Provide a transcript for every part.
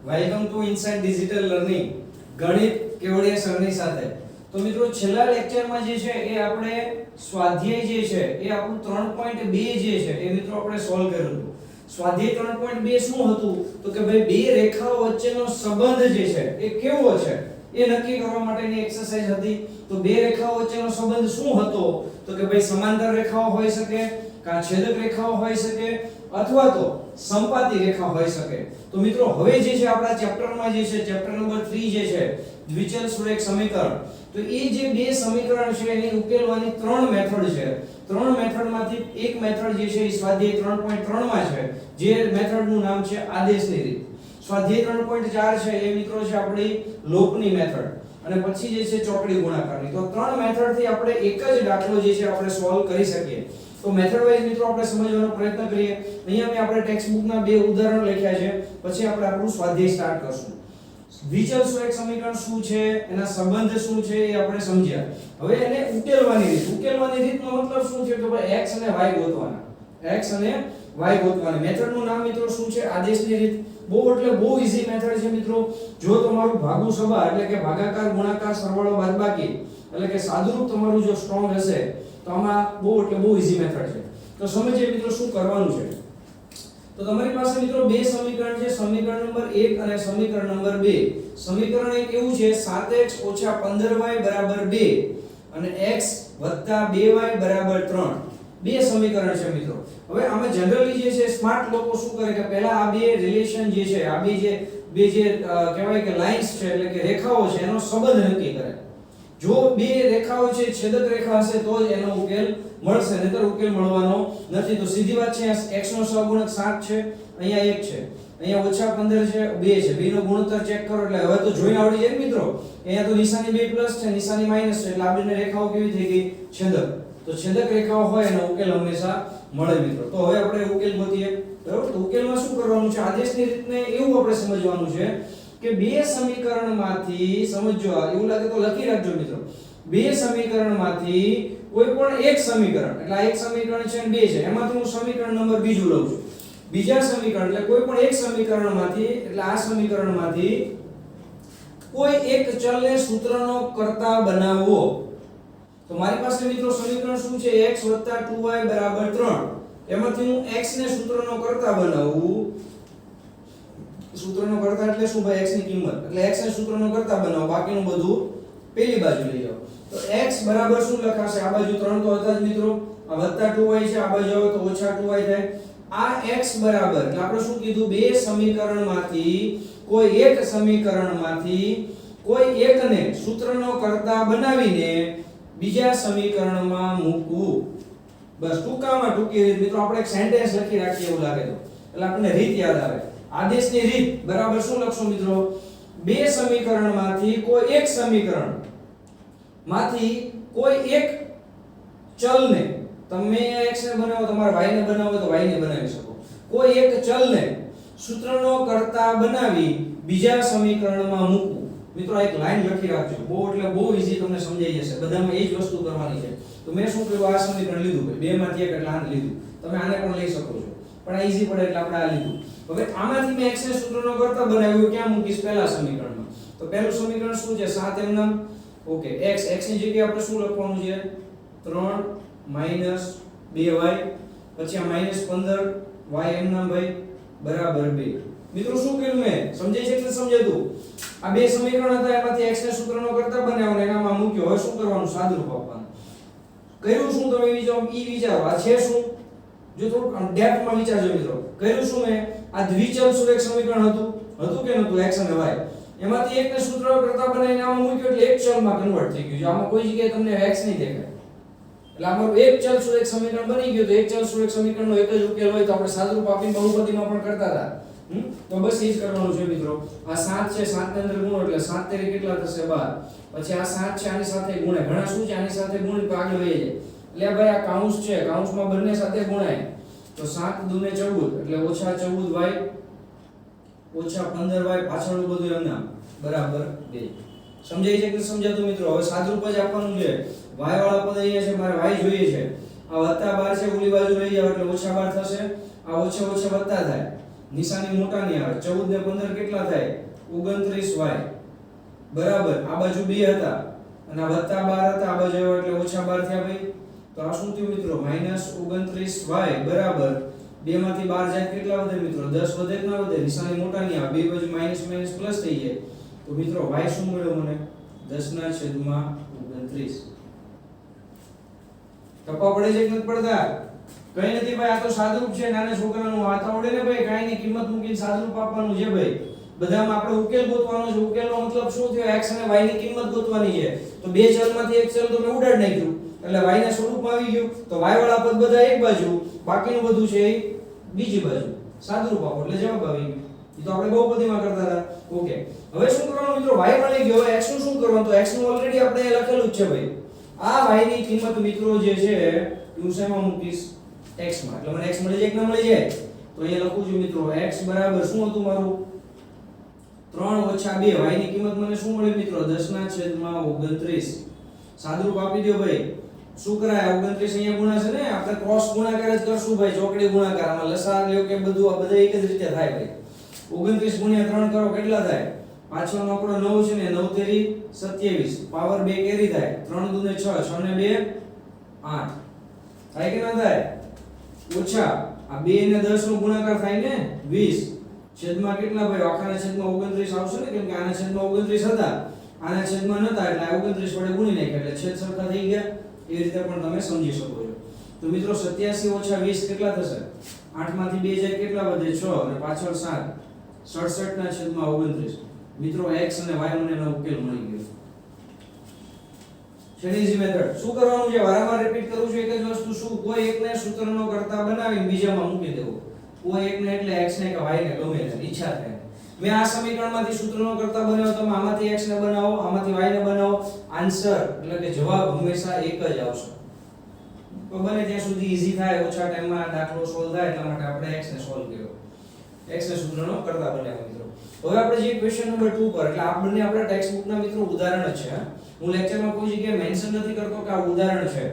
Welcome to inside digital learning ગણિત કેવડિયા સરની સાથે. તો મિત્રો છેલ્લા લેક્ચરમાં જે છે એ આપણે સ્વાધ્યાય જે છે એ આપણું 3.2 જે છે એ મિત્રો આપણે સોલ્વ કર્યું હતું. સ્વાધ્યાય 3.2 શું હતું તો કે ભાઈ બે રેખાઓ વચ્ચેનો સંબંધ જે છે એ કેવો છે એ નક્કી કરવા માટેની એક્સરસાઇઝ હતી. તો બે રેખાઓ વચ્ચેનો સંબંધ શું હતો તો કે ભાઈ સમાંતર રેખાઓ હોઈ શકે, કા છેદક રેખાઓ હોઈ શકે અથવા તો સંપાતી રેખા હોઈ શકે. તો મિત્રો હવે જે છે આપણા ચેપ્ટરમાં જે છે ચેપ્ટર નંબર 3 જે છે દ્વિચલ સુરેખ સમીકરણ, તો એ જે બે સમીકરણ છે એને ઉકેલવાની ત્રણ મેથડ છે. ત્રણ મેથડમાંથી એક મેથડ જે છે એ સ્વાધ્યાય 3.3 માં છે, જે મેથડનું નામ છે આદેશની રીત. સ્વાધ્યાય 3.4 છે એ મિત્રો છે આપણી લોપની મેથડ, અને પછી જે છે ચોકડી ગુણાકારની. તો ત્રણ મેથડથી આપણે એક જ દાખલો જે છે આપણે સોલ્વ કરી શકીએ. તો મેથડ વાઇઝ મિત્રો આપણે સમજવાનો પ્રયત્ન કરીએ. અહીંયા મેં આપણે ટેક્સ્ટ બુકના બે ઉદાહરણ લખ્યા છે, પછી આપણે આપણું સ્વાધ્યાય સ્ટાર્ટ કરશું. દ્વિચલ સુરેખ સમીકરણ શું છે, એના સંબંધ શું છે એ આપણે સમજ્યા. હવે એને ઉકેલવાની રીત. ઉકેલવાની રીતનો મતલબ શું છે કે ભાઈ x અને y ગોતવાના. x અને y ગોતવાની. મેથડનું નામ મિત્રો શું છે? આદેશની રીત. બહુ એટલે બહુ ઈઝી મેથડ છે મિત્રો. જો તમારું ભાગુ સભા એટલે કે ભાગાકાર ગુણાકાર સરવાળો બાદબાકી એટલે કે સાદુરૂપ તમારું જો સ્ટ્રોંગ હશે તો આમાં બહુ એટલે બહુ ઈઝી મેથડ છે. તો સમજીએ મિત્રો શું કરવાનું છે. તો તમારી પાસે મિત્રો બે સમીકરણ છે, સમીકરણ નંબર 1 અને સમીકરણ નંબર 2. સમીકરણ 1 એવું છે 7x - 15y = 2 અને x + 2y = 3. બે સમીકરણ છે મિત્રો. હવે આમાં જનરલી જે છે સ્માર્ટ લોકો શું કરે કે પહેલા આ બે રિલેશન જે છે, આ બે જે કહેવાય કે લાઇન્સ છે એટલે કે રેખાઓ છે એનો સંબંધ નક્કી કરે. જો બે રેખાઓ છે છેદક રેખા હશે તો જ એનો ઉકેલ મળશે, નહીતર ઉકેલ મળવાનો નથી. તો સીધી વાત છે, x નો સહગુણક 7 છે, અહીંયા 1 છે, અહીંયા -15 છે, 2 છે. બે નો ગુણોત્તર ચેક કરો એટલે હવે તો જોઈને આવડી જાય મિત્રો. અહીંયા તો નિશાની 2 પ્લસ છે, નિશાની માઈનસ છે, એટલે આ બંને રેખાઓ કેવી થઈ ગઈ? છેદક. તો છેદક રેખાઓ હોય એનો ઉકેલ હંમેશા મળે મિત્રો. તો હવે આપણે ઉકેલ ગોતીએ. બરાબર. તો ઉકેલમાં શું કરવાનું છે? આદેશની રીતને એવું આપણે સમજવાનું છે કે બે સમીકરણમાંથી, સમજો એવું લાગે તો લખી રાખજો મિત્રો, બે સમીકરણમાંથી કોઈ પણ એક સમીકરણ, એટલે આ એક સમીકરણ છે અને બે છે, એમાંથી હું સમીકરણ નંબર બીજું લઉં છું. બીજા સમીકરણ એટલે કોઈ પણ એક સમીકરણમાંથી, એટલે આ સમીકરણમાંથી કોઈ એક ચલને સૂત્રનો કર્તા બનાવવો. તો મારી પાસે મિત્રો સમીકરણ શું છે? x + 2y = 3. એમાંથી હું x ને સૂત્રનો કર્તા બનાવું. સૂત્રનો કર્તા એટલે શું ભાઈ? x ની કિંમત. એટલે x ને સૂત્રનો કર્તા બનાવો, બાકીનું બધું પેલી બાજુ લઈ જાઓ. તો x બરાબર શું લખાશે? આ બાજુ 3 તો હતા જ મિત્રો, આ +2y છે, આ બાજુ આવે તો -2y થાય. આ x બરાબર એટલે આપણે શું કીધું? બે સમીકરણમાંથી કોઈ એકને સૂત્રનો કર્તા બનાવીને બીજા સમીકરણમાં મૂકવું. બસ ટૂંકામાં ટૂંકી રીત મિત્રો આપણે એક સેન્ટેન્સ લખી રાખીએ એવું લાગે તો, એટલે આપણને રીત યાદ આવે. આદેશની રીત બરાબર શું લખશું મિત્રો? બે સમીકરણમાંથી કોઈ એક સમીકરણમાંથી કોઈ એક ચલને, તમે x ને બનાવો, તમારે y ને બનાવો તો y ને બનાવી શકો. કોઈ એક ચલને સૂત્રનો કર્તા બનાવી બીજા સમીકરણમાં મૂકવું. મિત્રો આ એક લાઈન લખી રાખજો. બહુ એટલે બહુ ઈઝી, તમને સમજાઈ જશે. બધામાં એ જ વસ્તુ કરવાની છે. તો મેં શું કર્યું? આ સમીકરણ લીધું ભાઈ, બે માંથી એક એટલે આને લીધું. તમે આને પણ લઈ શકો છો, પણ આ ઈઝી પડે એટલે આપણે આ લીધું. હવે આમાંથી મેં x ને સૂત્રનો કર્તા બનાવ્યું, ક્યાં મૂકીશ? પહેલા સમીકરણમાં. તો પહેલું સમીકરણ શું છે? 7 એમ નામ. ઓકે, x ની જગ્યાએ આપણે શું લખવાનું છે? 3 - 2y, પછી આ -15 y એમ નામ ભાઈ બરાબર 2. મિત્રો શું કર્યું મેં? સમજાય છે કે સમજાતું? આ બે સમીકરણ હતા, એમાંથી x ને સૂત્રનો કર્તા બનાવ્યો અને એનામાં મૂક્યો. હવે શું કરવાનું? સાદુરૂપ આપવાનું. કર્યું શું? તમે વિચારો. આ છે શું? જો થોડું ડેપ્થમાં વિચારજો મિત્રો. કર્યું શું મેં? આ દ્વિચલ સુરેખ સમીકરણ હતું કે નહોતું? x અને y. એમાંથી એકને સૂત્ર કરતા બનાવીને આમાં મૂક્યો એટલે એક ચલમાં કન્વર્ટ થઈ ગયું. આમાં કોઈ જગ્યાએ તમને x નહીં દેખાય. એટલે આમાં એક ચલ સુરેખ સમીકરણ બની ગયું. તો એક ચલ સુરેખ સમીકરણનો એક જ ઉકેલ હોય તો આપણે સાદુરૂપ આપીને બહુપદીમાં પણ કરતા હતા. તો બસ એ જ કરવાનું છે મિત્રો. આ 7 છે, 7 ની અંદર ગુણો એટલે 7 તેરી કેટલા થશે? 12. પછી આ 7 છે, આની સાથે ગુણે. ઘણા શું છે? આની સાથે ગુણી તો આગળ વહી જાય. એટલે ભાઈ આ કૌંસ છે, કૌંસમાં બંને સાથે ગુણાય. તો 7 × 2 = 14 એટલે -14y - 15y, પાછળનું બધું એમ નામ બરાબર 2. સમજાય છે કે સમજાતું મિત્રો? હવે સાદુરૂપ જ આપવાનું છે. y વાળા પદ અહીંયા છે, મારે y જોઈએ છે. આ +12 છે, ઓલી બાજુ લઈ જાવ એટલે -12 થશે. આ ઓછે વત્તા થાય. નિશાની મોટાની આવે 14 ને 15 કેટલા થાય 29y બરાબર આ બાજુ 2 હતા અને આ વત્તા 12 હતા આ બાજુ આવ્યો એટલે ઓછા 12 થયા ભાઈ તો આ શું થયું મિત્રો -29y બરાબર 2 માંથી 12 જાય કેટલા વધે મિત્રો 10 વધે કે ના વધે નિશાની મોટાની આવે બે બાજુ માઈનસ માઈનસ પ્લસ થઈ જાય તો મિત્રો y શું મળ્યો મને 10/29 ટપ્પા પડે છે કે નથી પડતા કઈ નથી ભાઈ આ તો સાદુરૂપ છે નાના છોકરાનું હાથ આવડે ને ભાઈ કાઈ ની કિંમત મૂકીને સાદુરૂપ આપવાનું છે ભાઈ બધામાં આપણે ઉકેલ ગોતવાનો છે ઉકેલનો મતલબ શું થયો x અને y ની કિંમત ગોતવાની છે તો બે ચલમાંથી એક ચલ તો મેં ઉડાડ નાખ્યું એટલે y ના સ્વરૂપમાં આવી ગયું તો y વાળા પદ બધા એક બાજુ બાકીનું બધું છે એ બીજી બાજુ સાદુરૂપ આપો એટલે જવાબ આવી ગયો એ તો આપણે બહુપદીમાં કરતા હતા ઓકે હવે શું કરવાનું મિત્રો y મળી ગયો x નું શું કરવાનું તો x નું ઓલરેડી આપણે લખેલું જ છે ભાઈ આ y ની કિંમત મિત્રો જે છે હું શેમાં મૂકીશ x માં એટલે મને x મળી જાય કે ના મળી જાય તો અહીંયા લખું છું મિત્રો x બરાબર શું હતું મારું 3 - 2 y ની કિંમત મને શું મળી મિત્રો 10/29 સાદુરૂપ આપી દો ભાઈ શું કરાય 29 અહીંયા ગુણાશે ને આપણે ક્રોસ ગુણાકાર જ કરશું ભાઈ ચોકડી ગુણાકાર આમાં લસાઅ લ્યો કે બધું આ બધા એક જ રીતે થાય ભાઈ 29 * 3 કરો કેટલા થાય પાછળનો આંકડો 9 છે ને 9 તેરી 27 પાવર 2 કેરી થાય 3 દુ ને 6 6 ને 2 8 થાય કે ના થાય ઓછા આ 2 ને 10 નો ગુણાકાર થાય ને 20 છેદમાં કેટલા ભાઈ આખાના છેદમાં 29 આવશે ને કેમ કે આના છેદમાં 29 હતા આના છેદમાં નતા એટલે 29 વડે ગુણી નાખ્યા એટલે છેદ સરખા થઈ ગયા એ રીતે પણ તમે સમજી શકો છો તો મિત્રો 87 - 20 કેટલા થશે 8 માંથી 2 જાય કેટલા વધે 6 અને પાછળ 7 67 ના છેદમાં 29 મિત્રો x અને y મને એનો ઉકેલ મળી ગયો છે ઇઝી મેથડ શું કરવાનું છે વારંવાર રિપીટ કરું છું એક જ વસ્તુ શું કોઈ એકને સૂત્રનો કરતા બનાવીને બીજામાં મૂકી દેવો કોઈ એકને એટલે x ને કે y ને ગમે તે ઈચ્છા થાય મેં આ સમીકરણમાંથી સૂત્રનો કરતા બનાવ્યો તમે આમાંથી x ને બનાવો આમાંથી y ને બનાવો આન્સર એટલે કે જવાબ હંમેશા એક જ આવશે તો બને ત્યાં સુધી ઈઝી થાય ઓછા ટાઈમમાં દાખલો સોલ્વ થાય એટલા માટે આપણે x ને સોલ્વ કર્યો x ને સૂત્રનો કરતા બનાવ્યો મિત્રો હવે આપણે જે ક્વેશ્ચન નંબર 2 પર એટલે આ બંને આપણા ટેક્સ્ટ બુકના મિત્રો ઉદાહરણ છે હું લેક્ચરમાં કોઈ જગ્યાએ મેન્શન નથી કરતો કે આ ઉદાહરણ છે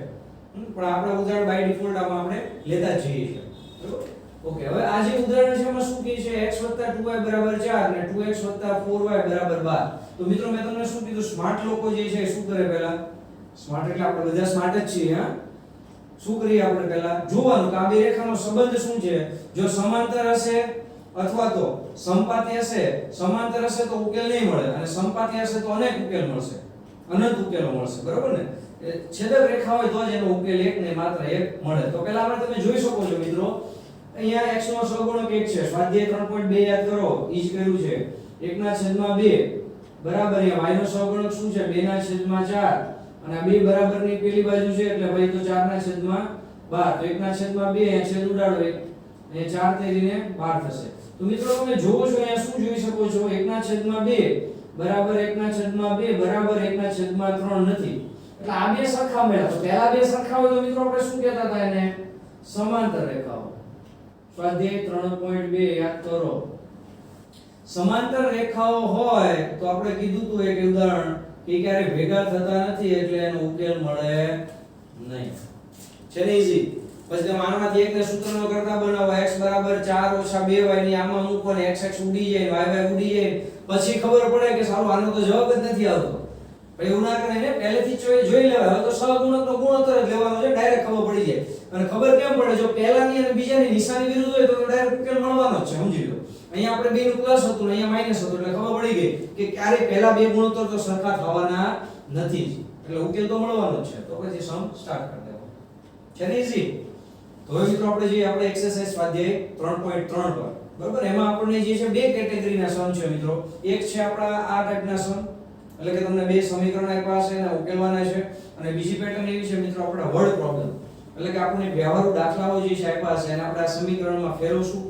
પણ આપણે ઉદાહરણ બાય ડિફોલ્ટ આપણે લેતા જ જઈએ છીએ બરોબર ઓકે હવે આ જે ઉદાહરણ છે એમાં શું કહે છે x 2y 4 અને 2x 4y 12 તો મિત્રો મેં તમને શું કીધું સ્માર્ટ લોકો જે છે શું કરે પહેલા સ્માર્ટ એટલે આપણે બધા સ્માર્ટ જ છીએ હા શું કરીએ આપણે પહેલા જોવાનું કે આ બે રેખાનો સંબંધ શું છે જો સમાંતર હશે અથવા તો સમપાતી હશે સમાંતર હશે તો ઉકેલ નહીં મળે અને સમપાતી હશે તો અનેક ઉકેલ મળશે અનંત ઉકેલો મળશે બરોબર ને છેદક રેખા હોય તો જ એનો ઉકેલ એક ને માત્ર એક મળે તો પહેલા આપણે તમે જોઈ શકો છો મિત્રો અહીંયા x નો સહગુણક 1 છે સ્વાધ્યાય 3.2 યાદ કરો ઈ જ કર્યું છે 1/2 બરાબર અહીંયા y નો સહગુણક શું છે 2/4 અને આ બે બરાબરની પેલી બાજુ છે એટલે ભાઈ તો 4/12 તો 1/2 અહીંયા છેદ ઉડાડો અને 4 તેરીને 12 થશે તો મિત્રો તમે જોવો છો અહીંયા શું જોઈ શકો છો 1/2 બરાબર 1/2 બરાબર 1/3 નથી એટલે આ બે સરખા મળ્યા તો પહેલા બે સરખા હોય તો મિત્રો આપણે શું કહેતા હતા એને સમાંતર રેખાઓ સ્વાધ્યાય 3.2 યાદ કરો સમાંતર રેખાઓ હોય તો આપણે કીધું તું એક ઉદાહરણ કે ક્યારે ભેગા થતા નથી એટલે એનો ઉકેલ મળે નહીં છે ને ઈઝી પછી તમે આમાંથી એકને સૂત્રનો કરતા બનાવો x 4 - 2y ની આમાં મૂકો ને x ઉડી જાય y ઉડી જાય પછી ખબર પડે કે સારું આનો તો જવાબ જ નથી આવતો ભાઈ એવું ના કરે ને પહેલેથી જોઈ લેવાય હવે તો સહગુણકનો ગુણોત્તર જ લેવાનો છે ડાયરેક્ટ ખબર પડી જાય અને ખબર કેમ પડે જો પહેલાની અને બીજાની નિશાની વિરુદ્ધ હોય તો ડાયરેક્ટ ઉકેલ મળવાનો જ છે સમજી લો અહીંયા આપણે બે નું પ્લસ હતું ને અહીંયા માઈનસ હતું એટલે ખબર પડી ગઈ કે ક્યારે પહેલા બે ગુણોત્તર તો સરખા થવાના નથી એટલે ઉકેલ તો મળવાનો જ છે તો પછી સમ સ્ટાર્ટ કરી દેવો છે ને ઈઝી તો હવે મિત્રો આપણે જે આપણે એક્સરસાઇઝ સ્વાધ્યાય 3.3 પર બરાબર એમાં આપણને જે છે બે કેટેગરીના સમ છે મિત્રો એક છે આપણા આ ટાઈપના સમ એટલે કે તમને બે સમીકરણ આપ્યા છે અને ઉકેલવાના છે અને બીજી પેટર્ન એવી છે મિત્રો આપણા વર્ડ પ્રોબ્લેમ એટલે કે આપણે વ્યવહારુ દાખલાઓ જે છે આપ્યા છે એને આપણે આ સમીકરણમાં ફેરવશું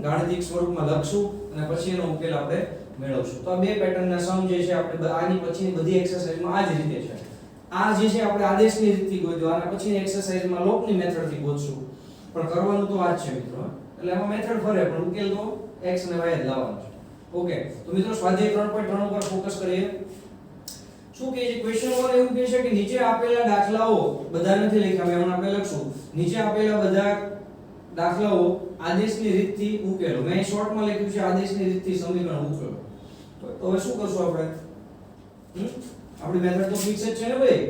ગાણિતિક સ્વરૂપમાં લખશું અને પછી એનો ઉકેલ આપણે મેળવશું તો આ બે પેટર્નના સમ જે છે આપણે આની પછીની બધી એક્સરસાઇઝમાં આ જ રીતે છે આ જે છે આપણે આદેશની રીતથી ગોત્યો આના પછીની એક્સરસાઇઝમાં લોપની મેથડથી ગોતશું પણ કરવાનું તો આ જ છે મિત્રો એટલે એમાં મેથડ ફરે પણ ઉકેલ તો x અને y જ લાવવાનો છે ઓકે તો મિત્રો સ્વાધ્યાય 3.3 પર ફોકસ કરીએ શું કહે છે ક્વેશ્ચન 1 એવું કહે છે કે નીચે આપેલા દાખલાઓ બધા નથી લખ્યા મેં હમણાં આપણે લખશું નીચે આપેલા બધા દાખલાઓ આદેશની રીતથી ઉકેલો. મેં શોર્ટમાં લખ્યું છે આદેશની રીતથી સમીકરણ ઉકેલો. તો હવે શું કરશું આપણે? આપણી મેથડ તો ફિક્સ જ છે ને ભાઈ.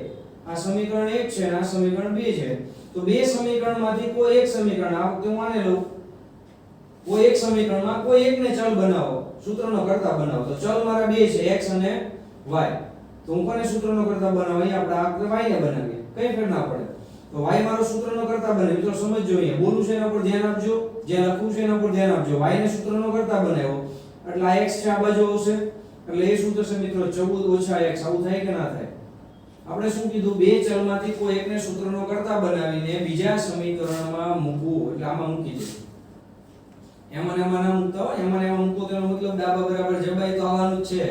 આ સમીકરણ 1 છે અને આ સમીકરણ 2 છે. તો બે સમીકરણમાંથી કોઈ એક સમીકરણ આ વખતે હું માની લઉં કોઈ એક સમીકરણમાં કોઈ એકને ચલ બનાવો, સૂત્રનો કર્તા બનાવો. તો ચલ મારા બે છે x અને y. તો હું કોને સૂત્રનો કર્તા બનાવું? અહીંયા આપણે આ y ને બનાવીએ, કઈ ફેર ના પડે. તો y મારો સૂત્રનો કર્તા બને. મિત્રો સમજજો, અહીંયા બોલું છે એના પર ધ્યાન આપજો, જે લખું છે એના પર ધ્યાન આપજો. y ને સૂત્રનો કર્તા બનાવ્યો એટલે આ x છે આ બાજુ આવશે એટલે એ શું થશે મિત્રો? 14 - x. આવું થાય કે ના થાય? આપણે શું કીધું? બે ચલમાંથી કોઈ એકને સૂત્રનો કર્તા બનાવીને બીજા સમીકરણમાં મૂકવું. એટલે આમાં મૂકી દો. એમાં ને એમાં ના મૂકતા હોય. એમાં ને એમાં મૂકો તેનો મતલબ ડાબા બરાબર જબાય તો આવવાનું જ છે.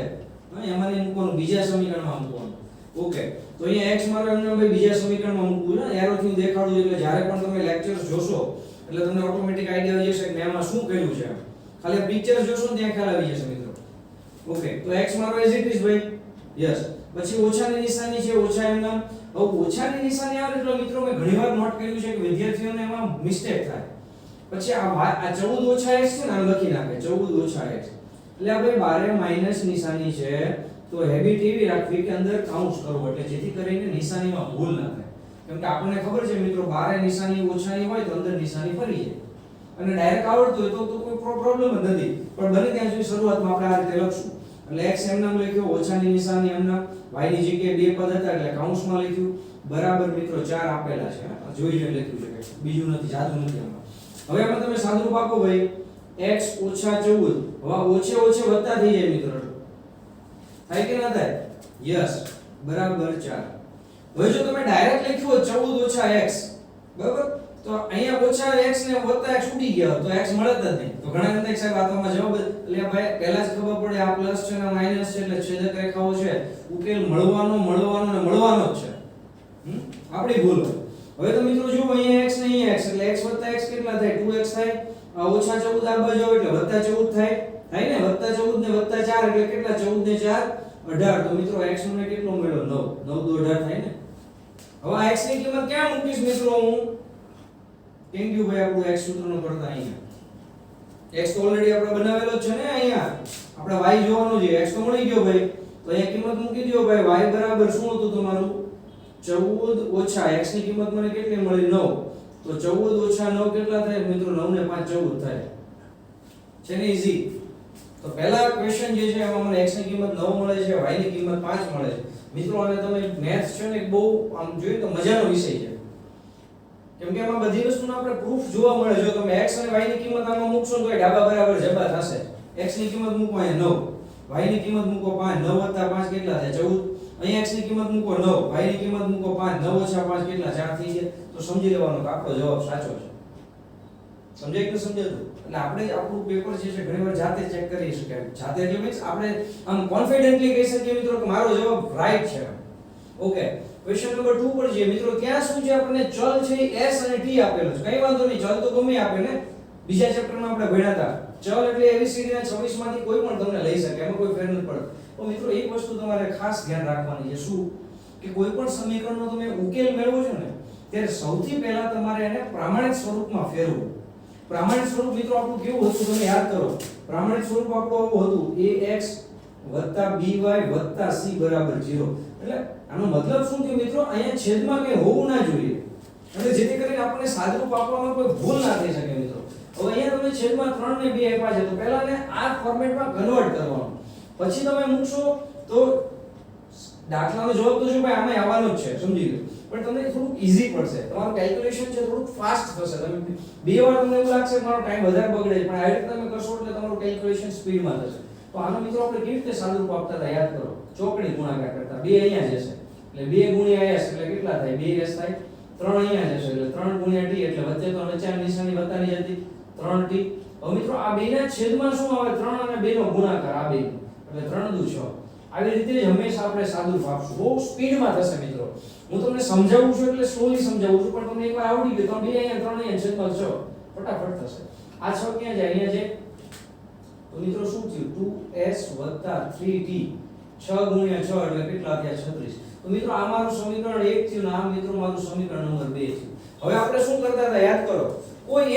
એમાં ને મૂકવાનું, બીજા સમીકરણમાં મૂકવાનું. ઓકે, તો અહીંયા x મારો એમને ભાઈ બીજા સમીકરણમાં મૂકવું છે. એરોથી હું દેખાડું એટલે જ્યારે પણ તમે લેક્ચર્સ જોશો એટલે તમને ઓટોમેટિક આઈડિયા આવી જશે કે એમાં શું કર્યું છે. ખાલી પિક્ચર જોશો ને ત્યાં ખ્યાલ આવી જશે મિત્રો. ઓકે, તો x મારો એઝ ઇટ ઇઝ ભાઈ. યસ. પછી ઓછાની નિશાની છે, ઓછા એમના. હવે ઓછાની નિશાની આવે એટલે મિત્રો મેં ઘણીવાર નોટ કર્યું છે કે વિદ્યાર્થીઓને એમાં મિસ્ટેક થાય. પછી આ 14 - x છે ને આમ લખી નાખે 14 - x. એટલે આ ભાઈ બારે માઈનસ નિશાની છે તો હેબિટ એવી રાખવી કે અંદર કાઉન્સ કરવો એટલે જેથી કરીને નિશાનીમાં ભૂલ ના થાય. કેમ કે આપણને ખબર છે મિત્રો બારે નિશાની ઓછાની હોય તો અંદર નિશાની ફરી જાય. અને ડાયરેક્ટ આવડતું હોય તો કોઈ પ્રોબ્લેમ જ નથી. પણ બને ત્યાં સુધી શરૂઆતમાં આપણે આ રીતે લખશું. એટલે x એમ નામ લખ્યો, ઓછાની નિશાની એમ નામ, y ની જગ્યાએ બે પદ હતા એટલે કૌંસમાં લખ્યું. બરાબર મિત્રો 4 આપેલા છે. જોઈ જોઈને લખ્યું છે, બીજું નથી, જાદુ નથી આમાં. હવે આમાં તમે સાદુરૂપ આપો ભાઈ x - 14. હવે ઓછે ઓછે વધતા થઈ જાય મિત્રો. થાય કે ના થાય? યસ, બરાબર 4. હવે જો તમે ડાયરેક્ટ લખ્યું 14 - x, બરાબર, તો અહીંયા ઓછા x ને વત્તા x ઉડી ગયા તો x મળે જ નહીં. તો ઘણા બધા સાહેબ આતોમાં જવાબ એટલે ભાઈ પહેલા જ ખબર પડે આ પ્લસ છે ને માઈનસ છે એટલે છેદક રેખાઓ છે. ઉકેલ મળવાનો ને મળવાનો જ છે. આપણી ભૂલ. હવે તો મિત્રો જુઓ અહીંયા x ને અહીંયા x એટલે x + x કેટલા થાય? 2x થાય. આ ઓછા 14 આ બાજુ એટલે વત્તા 14 થાય. થાય ને? વત્તા 14 ને વત્તા 4 એટલે કેટલા? 14 ને 4 18. તો મિત્રો x નો કેટલો મળ્યો? 9. 9 * 18 થાય ને? હવે આ x ની કિંમત ક્યાં મૂકીશ મિત્રો હું? કેમ કે ભાઈ આપણું x સૂત્રનો કરતા અહીંયા x તો ઓલરેડી આપણે બનાવેલો જ છે ને. અહીંયા આપણે y જોવાનું છે. x તો મળી ગયો ભાઈ. તો અહીંયા કિંમત મૂકી દો ભાઈ. y બરાબર શું હતું તમારું? 14 - x ની કિંમત મને કેટલી મળી? 9. તો 14 - 9 કેટલા થાય મિત્રો? 9 ને 5 14 થાય. છે ને ઈઝી? તો પહેલા ક્વેશ્ચન જે છે એમાં મને x ની કિંમત 9 મળે છે, y ની કિંમત 5 મળે છે. મિત્રો આને તમે મેથ્સ છે ને બહુ આમ જોઈએ તો મજાનો વિષય છે. કેમ કે આમાં બધી વસ્તુનો આપણે પ્રૂફ જોવા મળે. જો તમે x અને y ની કિંમત આમાં મૂકશો તો એ ડાબા બરાબર જબા થશે. x ની કિંમત મૂકો અહીંયા 9, y ની કિંમત મૂકો 5. 9 + 5 કેટલા થાય? 14. અહીંયા x ની કિંમત મૂકો 9, y ની કિંમત મૂકો 5. 9 - 5 કેટલા? 4 થઈ જાય. તો સમજી લેવાનું કે આપણો જવાબ સાચો છે. સમજાય કે સમજાતું? એટલે આપણે આપણું પેપર જે છે ઘણીવાર જાતે ચેક કરી શકાય. જાતે એટલે મીન્સ આપણે આમ કોન્ફિડન્ટલી કહી શકીએ મિત્રો કે મારો જવાબ રાઈટ છે. ઓકે, ક્વેશ્ચન નંબર 2 પર જઈએ મિત્રો. ત્યાં શું છે? આપણને ચલ છે s અને t આપેલો છે. કઈ વાંધો નહીં, ચલ તો ગમે આપે ને. બીજા ચેપ્ટરમાં આપણે ભણ્યા હતા. ચલ એટલે ABCD ના 26 માંથી કોઈ પણ તમને લઈ શકે, એમાં કોઈ ફેર નથી પડતો. તો મિત્રો એક વસ્તુ તમારે ખાસ ધ્યાન રાખવાની છે. શું? કે કોઈ પણ સમીકરણનો તમે ઉકેલ મેળવો છો ને ત્યારે સૌથી પહેલા તમારે એને પ્રામાણિક સ્વરૂપમાં ફેરવવું. પ્રામાણિક સ્વરૂપ મિત્રો આપણું કેવું હતું તમે યાદ કરો. પ્રામાણિક સ્વરૂપ આપણું આવું હતું: ax + by + c = 0. એટલે આનો મતલબ શું થયો મિત્રો? અહીંયા છેદમાં કંઈ હોવું ના જોઈએ. એટલે જેથી કરીને આપણને સાદુરૂપ આપવામાં કોઈ ભૂલ ના થઈ શકે મિત્રો. હવે અહીંયા તમે છેદમાં 3 ને 2 આપ્યા છે તો પહેલા ને આ ફોર્મેટમાં કન્વર્ટ કરવાનું. પછી તમે મૂકશો તો દાખલાનો જવાબ તો શું ભાઈ આમાં આવવાનો જ છે, સમજી લો. પણ તમને થોડું ઈઝી પડશે. તમારું કેલ્ક્યુલેશન છે થોડું ફાસ્ટ થશે. તમે બે વાર તમને એવું લાગશે કે મારો ટાઈમ વધારે બગડે છે, પણ આ રીતે તમે કરશો એટલે તમારું કેલ્ક્યુલેશન સ્પીડમાં થશે. તો આનો મિત્રો આપણે કેવી રીતે સાદુરૂપ આપતા હતા યાદ કરો. ચોકડી ગુણાકાર કરતા. 2 અહીંયા જશે એટલે 2 * s એટલે કેટલા થાય? 2s થાય. 3 અહીંયા જશે એટલે 3 * t એટલે વચ્ચે તો વચ્ચેની નિશાની વત્તાની જ હતી 3t. હવે મિત્રો આ બેના છેદમાં શું આવે? 3 અને 2 નો ગુણાકાર. આ બે એટલે 3 દુ 6. આવી રીતે જ હંમેશા આપણે સાદુરૂપ આપશું. બહુ સ્પીડમાં થશે મિત્રો. હું તમને સમજાવું છું એટલે સ્લોલી સમજાવું છું, પણ તમને એકવાર આવડી ગયું તો 2 અહીંયા 3 અહીંયા છેદમાં 6 ફટાફટ થશે. આ 6 ક્યાં જાય? અહીંયા જાય. તો મિત્રો શું થયું? 2s + 3t. 6 * 6 એટલે કેટલા થયા? 36. તો તો મિત્રો આ મારું સમીકરણ 1 થયું ને આ મિત્રો મારું સમીકરણ નંબર 2 થયું. હવે આપણે શું કરતા હતા યાદ કરો, કોઈ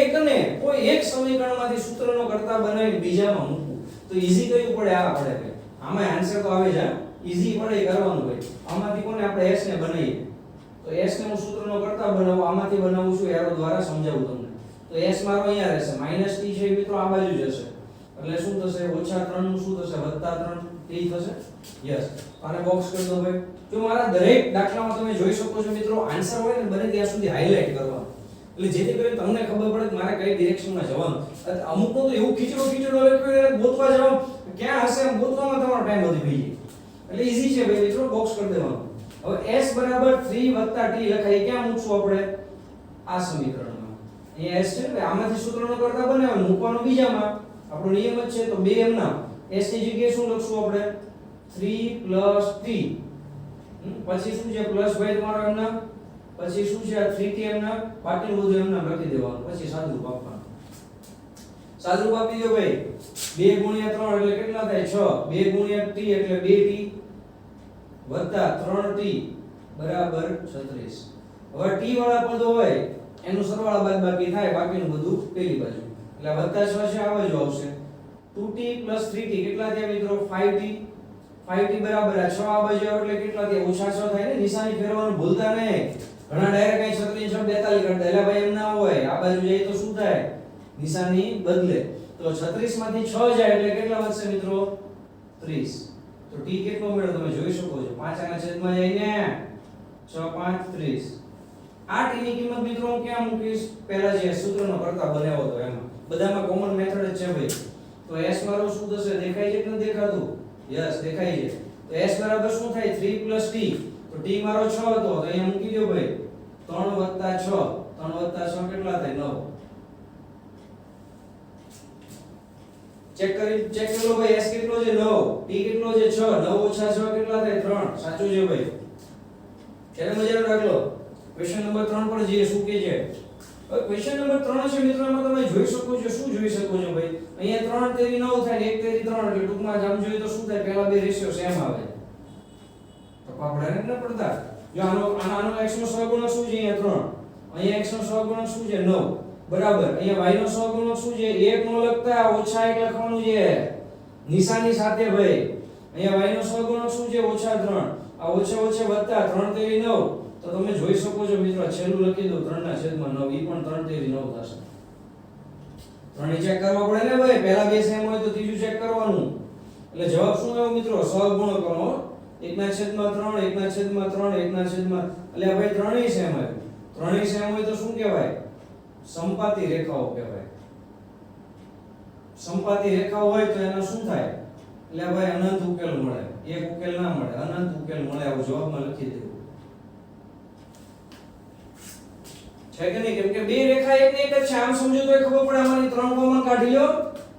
એક સમીકરણમાંથી સૂત્રનો કરતા બનાવીને બીજામાં મૂકવું તો ઈઝી કયું પડે? આ પડે ભાઈ. આમાં આન્સર તો આવે છે, ઈઝી પડે એ કરવાનું ભાઈ. આમાંથી કોને આપણે s ને બનાવીએ તો s ને હું સૂત્રનો કરતા બનાવું, આમાંથી બનાવું છું એરો દ્વારા સમજાવું તમને. તો s મારો અહીંયા રહેશે, -t છે મિત્રો આ બાજુ જશે, એટલે શું થશે? -3 નું શું થશે? +3 t થશે. યસ, આને બોક્સ કરી દો ભાઈ. જો મારા દરેક દાખલામાં તમે જોઈ શકો છો મિત્રો, આન્સર હોય ને બને ત્યાં સુધી હાઇલાઇટ કરવાનો, એટલે જેથી કરીને તમને ખબર પડે કે મારે કઈ ડિરેક્શનમાં જવાનું. અમુક તો એવું ખીચડો લખ્યું એને ગોતવા જવાનું, ક્યાં હશે એમ ગોતવામાં તમારો ટાઈમ વધી ગઈ. એટલે ઈઝી છે ભાઈ મિત્રો, બોક્સ કરી દેવાનું. હવે s 3 t લખાય, ક્યાં મૂકશું આપણે? આ સમીકરણમાં. અહીંયા s છે ને, આમાંથી સૂત્રનો કરતા બનાવવાનું, મૂકવાનું બીજામાં. આપણો નિયમ જ છે, તો બે એમ ના s ની જગ્યાએ શું લખશું આપણે? 3 t. પછી શું છે? પ્લસ ભાઈ તમારો એમ નામ, પછી શું છે? 3t એમ નામ, બાકીનું બધું એમ નામ લખી દેવાનું. પછી સાદુરૂપ આપવાનું. સાદુરૂપ આપી દો ભાઈ. 2 * 3 એટલે કેટલા થાય? 6. 2 * t એટલે 2t વત્તા 3t બરાબર 36. હવે t વાળા પદો હોય એનું સરવાળા બાદબાકી થાય, બાકીનું બધું પેલી બાજુ. એટલે વત્તા 6 છે આ બાજુ આવશે. 2t + 3t કેટલા થયા મિત્રો? 5t. 5t બરાબર આ 6 આ બાજુ આવે એટલે કેટલા થયા? -6 થાય ને. નિશાની ફેરવવાનું ભૂલતા નહીં. ઘણા ડાયરેક્ટ અહીં 36 42 કરતા, એટલે ભાઈ એમ ના હોય. આ બાજુ જઈએ તો શું થાય? નિશાની બદલે. તો 36 માંથી 6 જાય એટલે કેટલા વધશે મિત્રો? 30. તો t કેટલો મળ્યો તમે જોઈ શકો છો. 5 આના છેદમાં જાય ને 6 5 30. આ t ની કિંમત મિત્રો હું ક્યાં મૂકીશ? પહેલા જે સૂત્રનો કરતા બનાવ્યો હતો એમાં. બધામાં કોમન મેથડ જ છે ભાઈ. તો s મારો શું થશે? દેખાય છે કે નથી દેખાતું? યસ દેખાય છે. તો s બરાબર શું થાય? 3 + t. તો t મારો 6 હતો, તો અહીંયા મૂકી દો ભાઈ. 3 + 6. 3 + 6 કેટલા થાય? 9. ચેક કરી લો ભાઈ. s કેટલો છે? 9. t કેટલો છે? 6. 9 - 6 કેટલા થાય? 3. સાચું છે ભાઈ. ત્યારે મજાનો દાખલો. ક્વેશ્ચન નંબર 3 પર જે શું કહે છે? હવે ક્વેશ્ચન નંબર 3 છે મિત્રો, એમાં તમે જોઈ શકો છો. શું જોઈ શકો છો ભાઈ? અહીંયા 3 તેરી 9 થાય ને 1 તેરી 3, એટલે ટૂંકમાં આમ જોઈએ તો શું થાય? પહેલા બે રેશિયો સેમ આવે. તો પાપડા ને ન પડતા. જો આનો x નો સહગુણક શું છે? અહીંયા 3. અહીંયા x નો સહગુણક શું છે? 9. બરાબર. અહીંયા y નો સહગુણક શું છે? 1 નો લખતા -1 લખવાનું છે નિશાની સાથે ભાઈ. અહીંયા y નો સહગુણક શું છે? -3. આ ઓછા વત્તા 3 તેરી 9. તો તમે જોઈ શકો છો મિત્રો, છેલ્લું લખી દો 3/9. ઈ પણ 3 તેરી 9 થશે. ત્રણે ચેક કરવા પડે ને ભાઈ. પહેલા બે સેમ હોય તો ત્રીજું ચેક કરવાનું. એટલે જવાબ શું આવ્યો મિત્રો? સહગુણકોનો 1/3 1/3 એટલે ભાઈ ત્રણેય સેમ આવ્યું. ત્રણેય સેમ હોય તો શું કહેવાય? સમપાતી રેખાઓ કહેવાય. સમપાતી રેખાઓ હોય તો એનો શું થાય? એટલે ભાઈ અનંત ઉકેલ મળે. એક ઉકેલ ના મળે, અનંત ઉકેલ મળે. આવું જવાબમાં લખી દેવું છે કે નહીં? કેમ કે બે રેખા એક ને એક જ છે. આમ સમજો તો ખબર પડે. આમાંથી 3 કોમન કાઢી લો.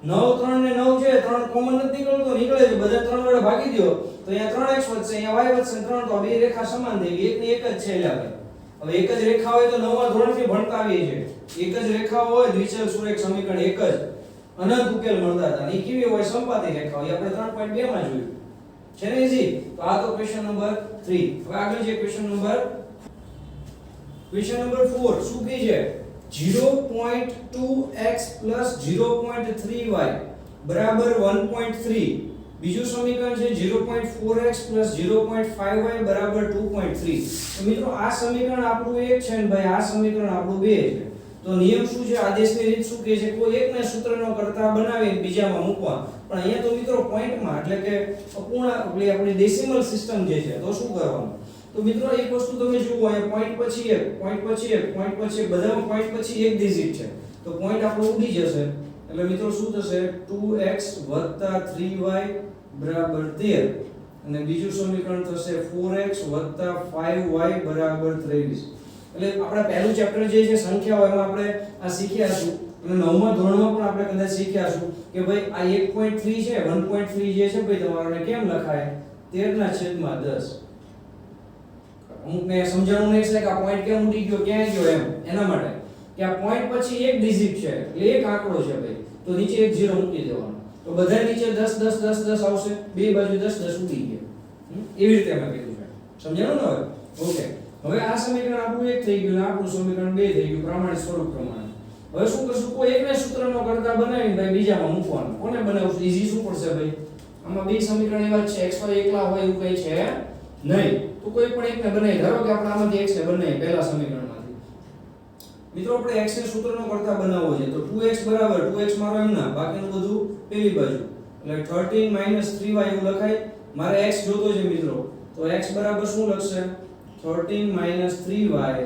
9 3 ને 9 છે. 3 કોમન નથી નીકળતો, નીકળે છે. બધા 3 વડે ભાગી દો તો અહીંયા 3x વધશે, અહીંયા y વધશે. 3 તો બે રેખા સમાન થઈ ગઈ. એક ની એક જ છે. એટલે હવે એક જ રેખા હોય તો 9મા ધોરણથી ભણતા આવીએ છે. એક જ રેખા હોય, દ્વિચલ સુરેખ સમીકરણ એક જ, અનંત ઉકેલ મળતા હતા. એ કેવી હોય? સમપાતી રેખા હોય. આપણે 3.2 માં જોયું છે ને ઈઝી. તો આ તો ક્વેશ્ચન નંબર 3. હવે આગળ જે ક્વેશ્ચન નંબર 4 શું કહે છે? 0.2x + 0.3y બરાબર 1.3. બીજું સમીકરણ છે 0.4x + 0.5y બરાબર 2.3. તો મિત્રો આ સમીકરણ આપણું એક છે ને ભાઈ, આ સમીકરણ આપણું બે છે. તો નિયમ શું છે? આદેશની રીત શું કહે છે? કોઈ એકને સૂત્રનો કરતા બનાવીને બીજામાં મૂકવા. પણ અહીંયા તો મિત્રો પોઈન્ટમાં, એટલે કે અપૂર્ણાંક, આપણી ડેસિમલ સિસ્ટમ જે છે, તો શું કરવાનું? તો મિત્રો એક વસ્તુ તમે જુઓ, અહીંયા પોઈન્ટ પછી એક, પોઈન્ટ પછી એક, પોઈન્ટ પછી એક, બધામાં પોઈન્ટ પછી એક ડિજિટ છે. તો પોઈન્ટ આપણો ઉડી જશે. એટલે મિત્રો શું થશે? 2x + 3y બરાબર 13. અને બીજું સમીકરણ થશે 4x + 5y બરાબર 23. એટલે આપણા પહેલું ચેપ્ટર જે છે સંખ્યાઓ, એમાં આપણે આ શીખ્યા છું. અને 9મા ધોરણમાં પણ આપણે કદાચ શીખ્યા છું કે ભાઈ આ 1.3 છે, 1.3 જે છે ભાઈ તમારાને કેમ લખાય? 13/10. અમુકને સમજાણું નહીં છે કે આ પોઈન્ટ કેમ ઉડી ગયો, ક્યાં ગયો એમ. એના માટે કે આ પોઈન્ટ પછી એક ડિજિટ છે, એટલે એક આંકડો છે ભાઈ, તો નીચે એક 0 મૂકી દેવાનો. તો બધા નીચે 10 10 10 10 આવશે. બે બાજુ 10 10 ઉડી ગયા. એવી રીતે અમે કીધું છે. સમજાણું ને હવે? ઓકે, હવે આ સમીકરણ આપણું 1 થઈ ગયું ને આપણું સમીકરણ 2 થઈ ગયું પ્રમાણિત સ્વરૂપ પ્રમાણે. હવે શું કરશું? કોઈ એકને સૂત્રનો કરતા બનાવીને ભાઈ બીજામાં મૂકવાનું. કોને બનાવશું? ઈઝી શું પડશે ભાઈ? આમાં બે સમીકરણ એવા છે, xy એકલા હોય એવું કઈ છે નહીં. તો કોઈ પણ એકને બનાવી, ધારો કે આપણે આમાંથી x ને બનાવીએ પહેલા સમીકરણમાંથી. મિત્રો આપણે x ને સૂત્રનો કરતા બનાવવો છે તો 2x બરાબર 2x મારો એમના, બાકીનું બધું પેલી બાજુ. એટલે 13 3y એવું લખાય. મારે x જોતો છે મિત્રો, તો x બરાબર શું લખશે? 13 3y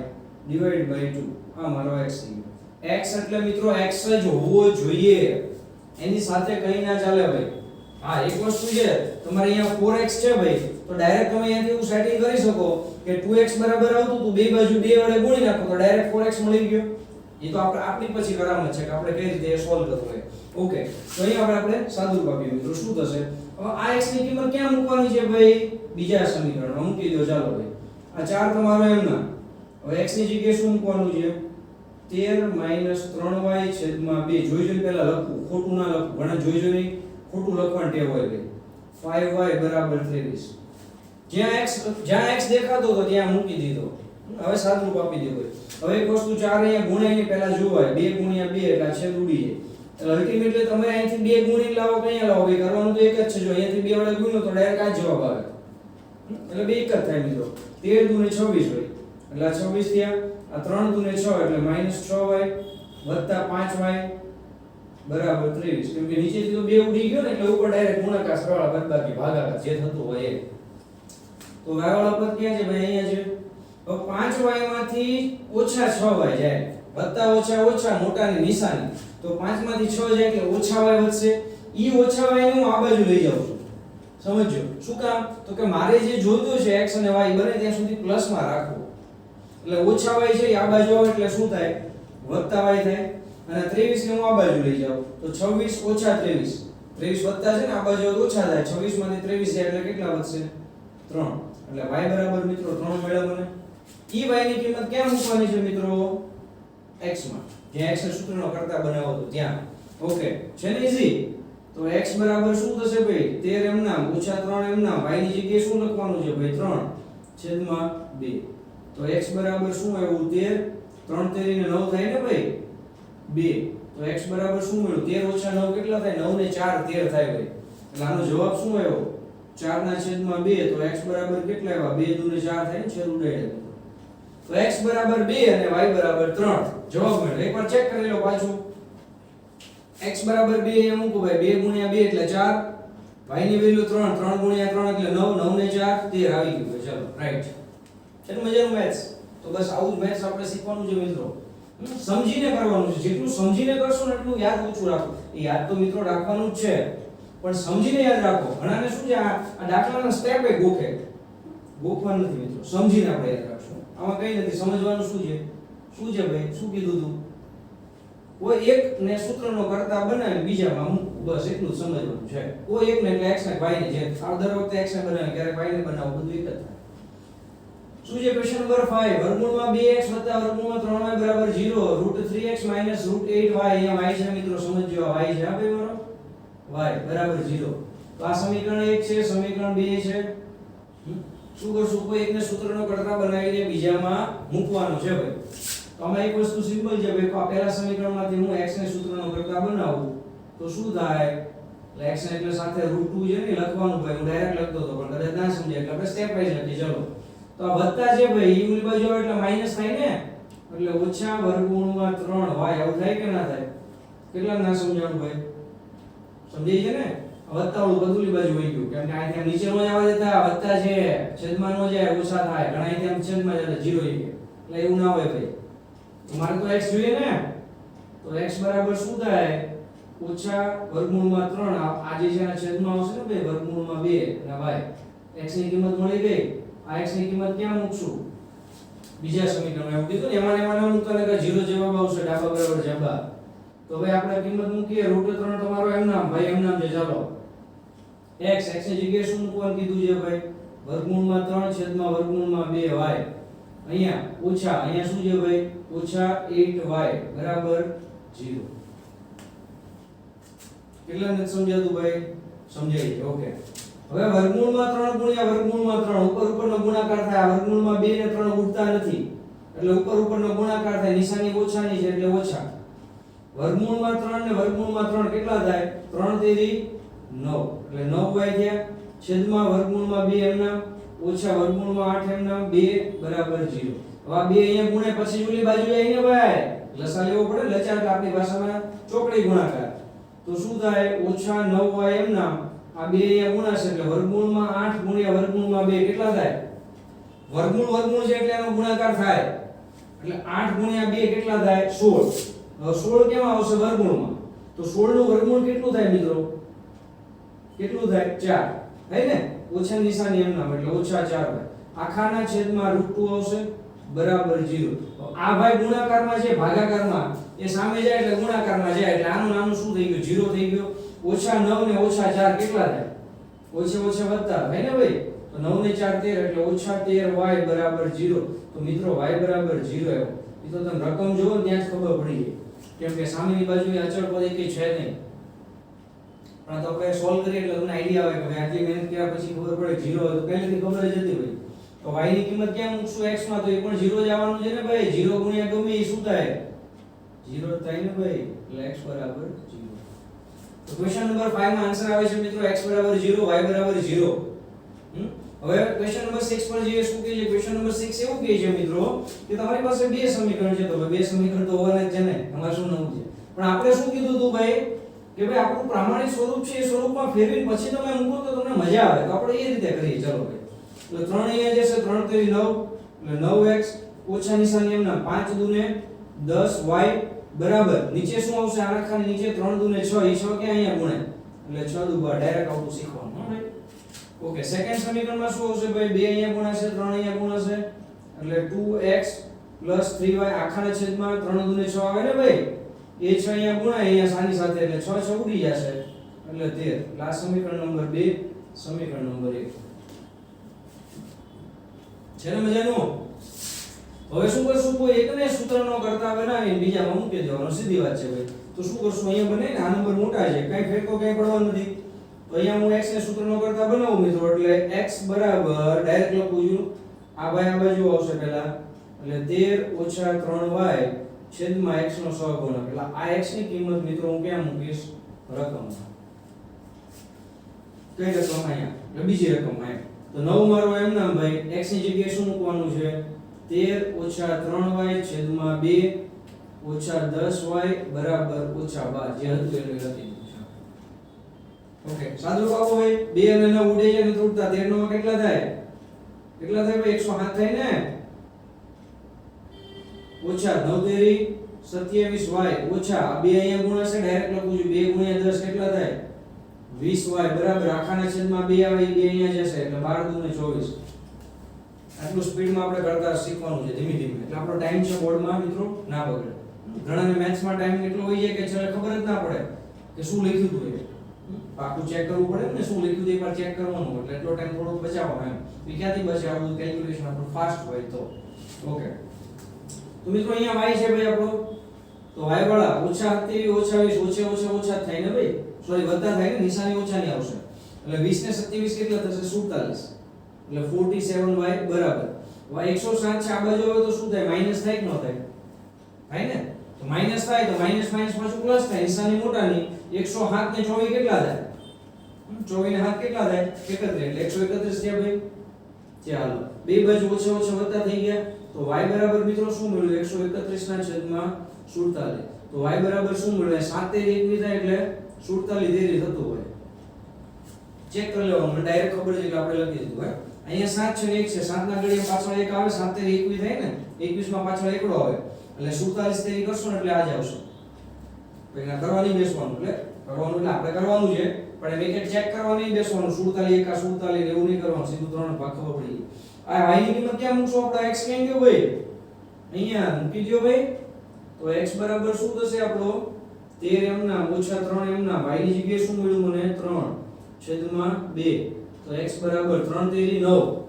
ડિવાઇડ બાય 2. આ મારો x થઈ ગયો. x એટલે મિત્રો x જ હોવો જોઈએ, એની સાથે કંઈ ના ચાલે ભાઈ. હા, એક વસ્તુ છે, તમારે અહીંયા 4x છે ભાઈ, તો ડાયરેક્ટ તમે અહીંયાથી એવું સેટિંગ કરી શકો કે 2x બરાબર આવતું તો બે બાજુ 2 વડે ગુણી નાખો તો ડાયરેક્ટ 4x મળી ગયો. એ તો આપણી પછી કરામત છે કે આપણે કઈ રીતે એ સોલ્વ કરવું હોય. ઓકે, તો અહીંયા આપણે સાદુરૂપ આપીએ મિત્રો. શું થશે? હવે આ x ની કિંમત ક્યાં મૂકવાની છે ભાઈ? બીજા સમીકરણમાં મૂકી દો. ચાલો ભાઈ, આ 4 તમારો એમના. હવે x ની જગ્યાએ શું મૂકવાનું છે? 13 3y છેદમાં 2. જોઈ પહેલા લખવું, ખોટું ના લખવું. ઘણા જોઈ ખોટું લખવાનું ટેવ હોય ભાઈ. 5y બરાબર 23. જ્યાં x દેખાતો હતો ત્યાં મૂકી દીધો. હવે સાદુરૂપ આપી દે ભાઈ. હવે એક વસ્તુ 4 અહીંયા ગુણાઈને પહેલા જોવાય. 2 ગુણ્યા 2 એટલે છેદ ઉડી જાય. એટલે અલ્ટિમેટલી તમે અહીંથી 2 ગુણીને લાવો કયા લાવો ભાઈ? કરવાનું તો એક જ છે. જો અહીંયાથી 2 વડે ગુણ્યો તો ડાયરેક્ટ આ જવાબ આવે. એટલે બે એક જ થાય મિત્રો. 13 દુને 26 હોય એટલે આ 26 થયા. આ 3 દુને 6 એટલે -6y વત્તા 5y બરાબર 23. કેમ કે નીચેથી તો 2 ઉડી ગયો ને એટલે ઉપર ડાયરેક્ટ ગુણાકાર સરવાળા બાદબાકી ભાગાકાર જે થતું હોય એ. તો y વાળા પદ ક્યાં છે ભાઈ? અહીંયા છે. તો 5y માંથી ઓછા 6y જાય, વત્તા ઓછા ઓછા મોટાની નિશાની. તો 5 માંથી 6 જાય એટલે ઓછા y વધશે. ઈ ઓછા y ને હું આ બાજુ લઈ જાઉં છું. સમજજો શું કામ? તો કે મારે જે જોઈતું છે x અને y બને ત્યાં સુધી પ્લસમાં રાખવું. એટલે ઓછા y છે આ બાજુ આવે એટલે શું થાય? વત્તા y થાય. અને 23 ને હું આ બાજુ લઈ જાઉં તો 26 ઓછા 23. 23 વત્તા છે ને આ બાજુ ઓછા થાય. 26 માંથી 23 જાય એટલે કેટલા વધશે? 3. એટલે y બરાબર મિત્રો 3 મળ્યા મને. ઈ y ની કિંમત ક્યાં મૂકવાની છે મિત્રો? x માં. જ્યાં x ને સૂત્રનો કરતા બનાવો તો ત્યાં. ઓકે, છે ને ઈઝી? તો x બરાબર શું થશે ભાઈ? 13 એમ નામ ઓછા 3 એમ નામ. y ની જગ્યાએ શું લખવાનું છે ભાઈ? 3 છેદમાં 2. તો x બરાબર શું આવ્યું? 13 3 તેરી ને 9 થાય ને ભાઈ 2. તો x બરાબર શું મળ્યું? 13 ઓછા 9 કેટલા થાય? 9 ને 4 13 થાય ભાઈ. એટલે આનો જવાબ શું આવ્યો? 4 ના છેદમાં 2. તો x બરાબર કેટલા આવ્યા? 2 દુને 4 થાય ને છેદ ઉડાડ્યા. તો x બરાબર 2 અને y બરાબર 3 જવાબ મળ્યો. એકવાર ચેક કરી લો પાછું. x બરાબર 2 એ મૂકો ભાઈ. 2 ગુણ્યા 2 એટલે 4. y ની વેલ્યુ 3. 3 ગુણ્યા 3 એટલે 9. 9 ને 4 13 આવી ગયું ભાઈ. ચલો રાઈટ. છે ને મજાનું મેથ્સ? તો બસ આવું જ મેથ્સ આપણે શીખવાનું છે મિત્રો. સમજીને કરવાનું છે. જેટલું સમજીને કરશો ને એટલું યાદ ઓછું રાખો. એ યાદ તો મિત્રો રાખવાનું જ છે, પણ સમજીને યાદ રાખો. ઘણાને શું છે આ દાખલાના સ્ટેપ એ ગોખવાનું નથી મિત્રો. સમજીને આપણે યાદ રાખશું. આમાં કઈ નથી સમજવાનું. શું છે ભાઈ? શું કીધું તું? કોઈ એક ને સૂત્રનો કરતા બનાવીને બીજામાં મૂકવું, બસ એટલું જ સમજવાનું છે. કોઈ એક ને એટલે x ને y ને, જે દર વખતે x ને બનાવે ક્યારેક y ને બનાવો, બધું એક જ થાય. શું છે? Question number 5. વર્ગમૂળમાં 2x વર્ગમૂળમાં 3y બરાબર 0. √3x - √8y. અહીંયા y છે મિત્રો, સમજજો. આ y છે આ ભાઈ મારો y બરાબર 0. તો આ સમીકરણ 1 છે, સમીકરણ 2 છે. શું કરશું? કોઈ એકને સૂત્રનો કરતા બનાવીને બીજામાં મૂકવાનું છે ભાઈ. તો આમાં એક વસ્તુ સિમ્પલ છે ભાઈ. આ પહેલા સમીકરણમાંથી હું x ને સૂત્રનો કરતા બનાવું તો શું થાય? એટલે x ને એટલે સાથે √2 છે ને લખવાનું ભાઈ. હું ડાયરેક્ટ લખતો હતો પણ કદાચ ના સમજાય એટલે આપણે સ્ટેપ વાઇઝ લખીએ. ચલો, તો આ વત્તા છે ભાઈ, ઈ બાજુ આવે એટલે માઈનસ થાય ને, એટલે ઓછા વર્ગમૂળમાં 3y. આવું થાય કે ના થાય? કેટલા ના સમજાણું ભાઈ? સમજાય છે ને? વત્તા ઓલું બદલી બાજુ વહી ગયું. કેમ કે અહીંથી આમ નીચે નો જ આવવા દેતા. વત્તા છે છેદમાં નો જાય, ઓછા થાય. ઘણા અહીંથી આમ છેદમાં જાય 0 આવી ગયો. એટલે એવું ના હોય ભાઈ. તો મારે તો x જોઈએ ને. તો x બરાબર શું થાય? ઓછા વર્ગમૂળમાં 3. આ જે છે આ છેદમાં આવશે ને ભાઈ, વર્ગમૂળમાં 2 અને y. x ની કિંમત મળી ગઈ. આ x ની કિંમત ક્યાં મૂકશું? બીજા સમીકરણમાં. એવું કીધું ને, એમાં ના મૂકતા કે 0 જવાબ આવશે. ડાબા બરાબર જવાબ. તો ભાઈ આપણે કિંમત મૂકીએ. √3 તમારો એમ નામ ભાઈ, એમ નામ છે. ચાલો, x ની જગ્યાએ શું મૂકવાનું કીધું છે ભાઈ? વર્ગમૂળમાં 3 છેદમાં વર્ગમૂળમાં 2y. અહીંયા ઓછા, અહીંયા શું છે ભાઈ? ઓછા 8y બરાબર 0. કેટલા નથી સમજાતું ભાઈ? સમજાય છે. ઓકે, હવે વર્ગમૂળમાં 3 ગુણ્યા વર્ગમૂળમાં 3 ઉપર ઉપરનો ગુણાકાર થાય. વર્ગમૂળમાં 2 ને 3 ઉડતા નથી એટલે ઉપર ઉપરનો ગુણાકાર થાય. નિશાની ઓછાની છે એટલે ઓછા. વર્ગમૂળમાં 3 ને વર્ગમૂળમાં 3 કેટલા થાય? 3 તેરી 9 એટલે 9y થયા. છેદમાં વર્ગમૂળમાં 2 એમના ઓછા વર્ગમૂળમાં 8 એમના 2 બરાબર 0. હવે આ 2 અહીંયા ગુણે પછી ઓલી બાજુ આવીને ભાઈ લસા લેવો પડે. લચાર એટલે આપણી ભાષામાં ચોકડી ગુણાકાર. તો શું થાય? ઓછા 9y એમના આ 2 અહીંયા ગુણાશે એટલે વર્ગમૂળમાં 8 ગુણ્યા વર્ગમૂળમાં 2 કેટલા થાય? વર્ગમૂળ છે એટલે એનો ગુણાકાર થાય એટલે 8 ગુણ્યા 2 કેટલા થાય? 16. હવે 16 કેમાં આવશે? વર્ગમૂળમાં. તો 16 નું વર્ગમૂળ કેટલું થાય મિત્રો? કેટલું થાય? 4 થાય ને? ઓછા નિશાની એમ નામ એટલે ઓછા 4 ભાઈ. આખાના છેદમાં √2 આવશે બરાબર 0. આ ભાઈ ગુણાકારમાં છે, ભાગાકારમાં એ સામે જાય એટલે ગુણાકારમાં જાય એટલે આનું નાનું શું થઈ ગયું? 0 થઈ ગયો. ઓછા 9 ને ઓછા 4 કેટલા થાય? ઓછા ઓછા વધતા થાય ને ભાઈ. તો 9 ને 4 13 એટલે ઓછા 13y બરાબર 0. તો મિત્રો y બરાબર 0 આવ્યો. એ તો તમે રકમ જોવો ને ત્યાં જ ખબર પડી જાય. કેમ કે સામેની બાજુએ અચળ પદ એકેય છે નહીં. પણ તો આપણે સોલ્વ કરીએ એટલે તમને આઈડિયા આવે કે આટલી મહેનત કર્યા પછી ખબર પડે 0 હોય તો પહેલેથી ખબર જ હતી ભાઈ. તો y ની કિંમત ક્યાં મૂકશું? x માં. તો એ પણ 0 જ આવવાનું છે ને ભાઈ. 0 ગુણ્યા ગમે એ શું થાય? 0 થાય ને ભાઈ. એટલે x બરાબર 0. તો ક્વેશ્ચન નંબર 5 માં આન્સર આવે છે મિત્રો x બરાબર 0 y બરાબર 0. હવે ક્વેશ્ચન નંબર 6 પર જઈએ. શું કહે છે? ક્વેશ્ચન નંબર 6 એવું કહે છે મિત્રો કે તમારી પાસે બે સમીકરણ છે. તો બે સમીકરણ તો હોવાના જ છે ને. અમાર શું નવું છે? પણ આપણે શું કીધું હતું ભાઈ કે ભાઈ આપણું પ્રામાણિક સ્વરૂપ છે એ સ્વરૂપમાં ફેરવીને પછી તમે મૂકો તો તમને મજા આવે. તો આપણે એ રીતે કરીએ. ચલો ભાઈ. તો 3 અહીંયા જશે 3 તેરી 9 એટલે 9x ઓછા નિશાની એમના 5 દુને 10y બરાબર નીચે શું આવશે? આ આખાની નીચે 3 દુને 6 એ 6 કે અહીંયા ગુણે એટલે 6 દુ 12 ડાયરેક્ટ આવતું શીખવાનું હો ભાઈ. ઓકે. સેકન્ડ સમીકરણમાં શું આવશે ભાઈ? 2 અહીંયા ગુણાશે 3 અહીંયા ગુણાશે એટલે 2x 3y આખાના છેદમાં 3 દુને 6 આવે ને ભાઈ. એ 6 અહીંયા ગુણાય અહીંયા સાની સાથે એટલે 6 6 ઉડી જશે એટલે 13. આ સમીકરણ નંબર 2. સમીકરણ નંબર 1 છે ને મજાનું? હવે શું કરશું? કોઈ એકને સૂત્રનો કરતા બનાવીને બીજામાં મૂકી દેવાનો. સીધી વાત છે ભાઈ. તો શું કરશું? અહીંયા બને ને આ નંબર મોટા છે કઈ ફેરકો કઈ પડવાનું નથી. તો અહીંયા હું x ને સૂત્રનો કરતા બનાવું મિત્રો એટલે x બરાબર ડાયરેક્ટ લખું છું. આ ભાઈ આ બાજુ આવશે પહેલા એટલે 13 - 3y છેદમાં x નો સહગુણક. એટલે આ x ની કિંમત મિત્રો હું ક્યાં મૂકીશ? રકમમાં. કઈ રકમ? અહીંયા. એટલે બીજી રકમમાં એમ. તો 9 મારો એમ નામ ભાઈ x ની જગ્યાએ શું મૂકવાનું છે? 13 - 3y છેદમાં 2 ઓછા 10y બરાબર ઓછા 12 જે હતું એને લખી દીધું છે. ઓકે. સાદું પાકો ભાઈ 2 અને 9 ઉડે જાય ને તૂટતા 13 માં કેટલા થાય? કેટલા થાય ભાઈ? 107 થાય ને. ઓછા 9 તેરી 27y ઓછા 2 અહીંયા ગુણાશે ડાયરેક્ટ લખું છું 2 ગુણ્યા 10 કેટલા થાય? 20y બરાબર આખાના છેદમાં 2 આવે એ 2 અહીંયા જશે એટલે 12 દુ ને 24. આટલું સ્પીડમાં આપણે કરતા શીખવાનું છે ધીમે ધીમે. એટલે આપણો ટાઈમ છે બોર્ડમાં મિત્રો ના બગડે. ઘણાને મેથ્સમાં ટાઈમ એટલો હોય છે કે છેલ્લે ખબર જ ના પડે કે શું લખ્યું હતું એ. પાકું ચેક કરવું પડે ને શું લખ્યું હતું એકવાર ચેક કરવાનું એટલે એટલો ટાઈમ થોડો બચાવવાનો એમ. એ ક્યાંથી બચે? આ બધું કેલ્ક્યુલેશન આપણું ફાસ્ટ હોય તો. ઓકે. તો મિત્રો અહીંયા y છે ભાઈ આપણો. તો y વાળા ઓછા 27 ઓછા 20 ઓછા ઓછા થાય ને ભાઈ. સોરી વધતા થાય ને નિશાની ઓછાની આવશે. એટલે 20 ને 27 કેટલા થશે? 47. એટલે 47y બરાબર. y 107 છે આ બાજુ આવે તો શું થાય? માઈનસ થાય કે ન થાય? થાય ને. તો માઈનસ થાય તો માઈનસ માઈનસ પાછું પ્લસ થાય. નિશાની મોટાની 107 ને 24 કેટલા થાય? 24 ને 7 કેટલા થાય? 31 એટલે 131 થયા ભાઈ. ચાલો બે બાજુ ઓછા ઓછા વધતા થઈ ગયા. તો y બરાબર મિત્રો શું મળ્યું? 131 ના છેદમાં 47. તો y બરાબર શું મળે? 7 તેરી 21 થાય એટલે 47 તેરી થતું હોય. ચેક કરી લેવાનું. મને ડાયરેક્ટ ખબર છે કે આપણે લખી દીધું હે. અહીંયા 7 છે ને 1 છે. 7 ના ઘડિયા પાછળ 1 આવે 7 તેરી 21 થાય ને. 21 માં પાછળ એકડો આવે એટલે 47 તેરી કરશો ને એટલે આ જ આવશે. પહેલા કરવાની બેસવાનું એટલે કરવાનું એટલે આપણે કરવાનું છે પણ વેકેટ ચેક કરવા નહીં બેસવાનું. 47 એકા 47 એવું નહીં કરવાનું. સીધું 3 ભાગ ખબર પડી ગઈ. આ y ની કિંમત ક્યાં મૂકશો આપણે? x ક્યાં ગયો ભાઈ? અહીંયા મૂકી દો ભાઈ. તો x બરાબર શું થશે આપણો? 13 m ના ઓછા 3 m ના y ની જગ્યાએ શું મળ્યું મને? 3 છેદમાં 2. તો x બરાબર 3 તેરી 9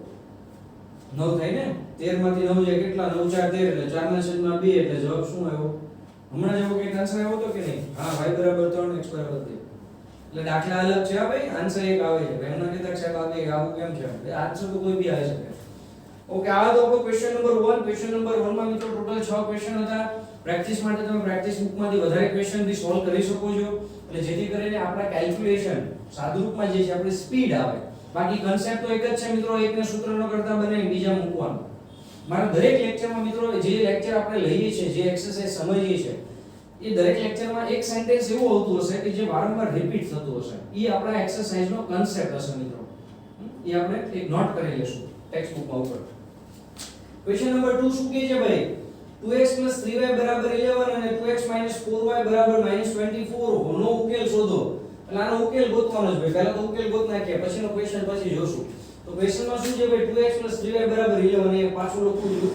9 થાય ને. 13 માંથી 9 જાય કેટલા? 9 4 13 એટલે 4 ના છેદમાં 2 એટલે જવાબ શું આવ્યો? હમણાં જેવો કંઈક આન્સર આવ્યો તો કે નહીં? હા y બરાબર 3 x બરાબર 2. એટલે દાખલા અલગ છે હા ભાઈ, આન્સર એક આવે છે. એમ ન કહેતા કે સાહેબ આ આવું કેમ છે, આન્સર તો કોઈ બી આવી શકે. ઓકે, આ તો આપણો ક્વેશ્ચન નંબર 1. ક્વેશ્ચન નંબર 1 માં મિત્રો ટોટલ 6 ક્વેશ્ચન હતા. પ્રેક્ટિસ માટે તમે પ્રેક્ટિસ બુકમાંથી વધારે ક્વેશ્ચન બી સોલ્વ કરી શકો છો, એટલે જેથી કરીને આપણા કેલ્ક્યુલેશન સાદુરૂપમાં જે છે આપણી સ્પીડ આવે. બાકી કન્સેપ્ટ તો એક જ છે મિત્રો, એકને સૂત્રનો કરતા બનાવી બીજા મૂકવાનું. મારા દરેક લેક્ચરમાં મિત્રો જે લેક્ચર આપણે લઈએ છીએ, જે એક્સરસાઇઝ સમજીએ છીએ, એ દરેક લેક્ચરમાં એક સેન્ટેન્સ એવું આવતું હશે કે જે વારંવાર રિપીટ થતું હશે. એ આપણા એક્સરસાઇઝનો કન્સેપ્ટ હશે મિત્રો. એ આપણે એક નોટ કરી લેશું ટેક્સ્ટ બુકમાં ઉપર. ક્વેશ્ચન નંબર 2 શું કહે છે ભાઈ? 2x 3y 11 અને 2x 4y 24 નો ઉકેલ શોધો. એટલે આનો ઉકેલ ગોતવાનો છે ભાઈ. પહેલા તો ઉકેલ ગોત નાખીએ, પછીનો ક્વેશ્ચન પછી જોશું. તો ક્વેશ્ચનમાં શું છે ભાઈ? 2x 3y 11 એ પાછું લખું છું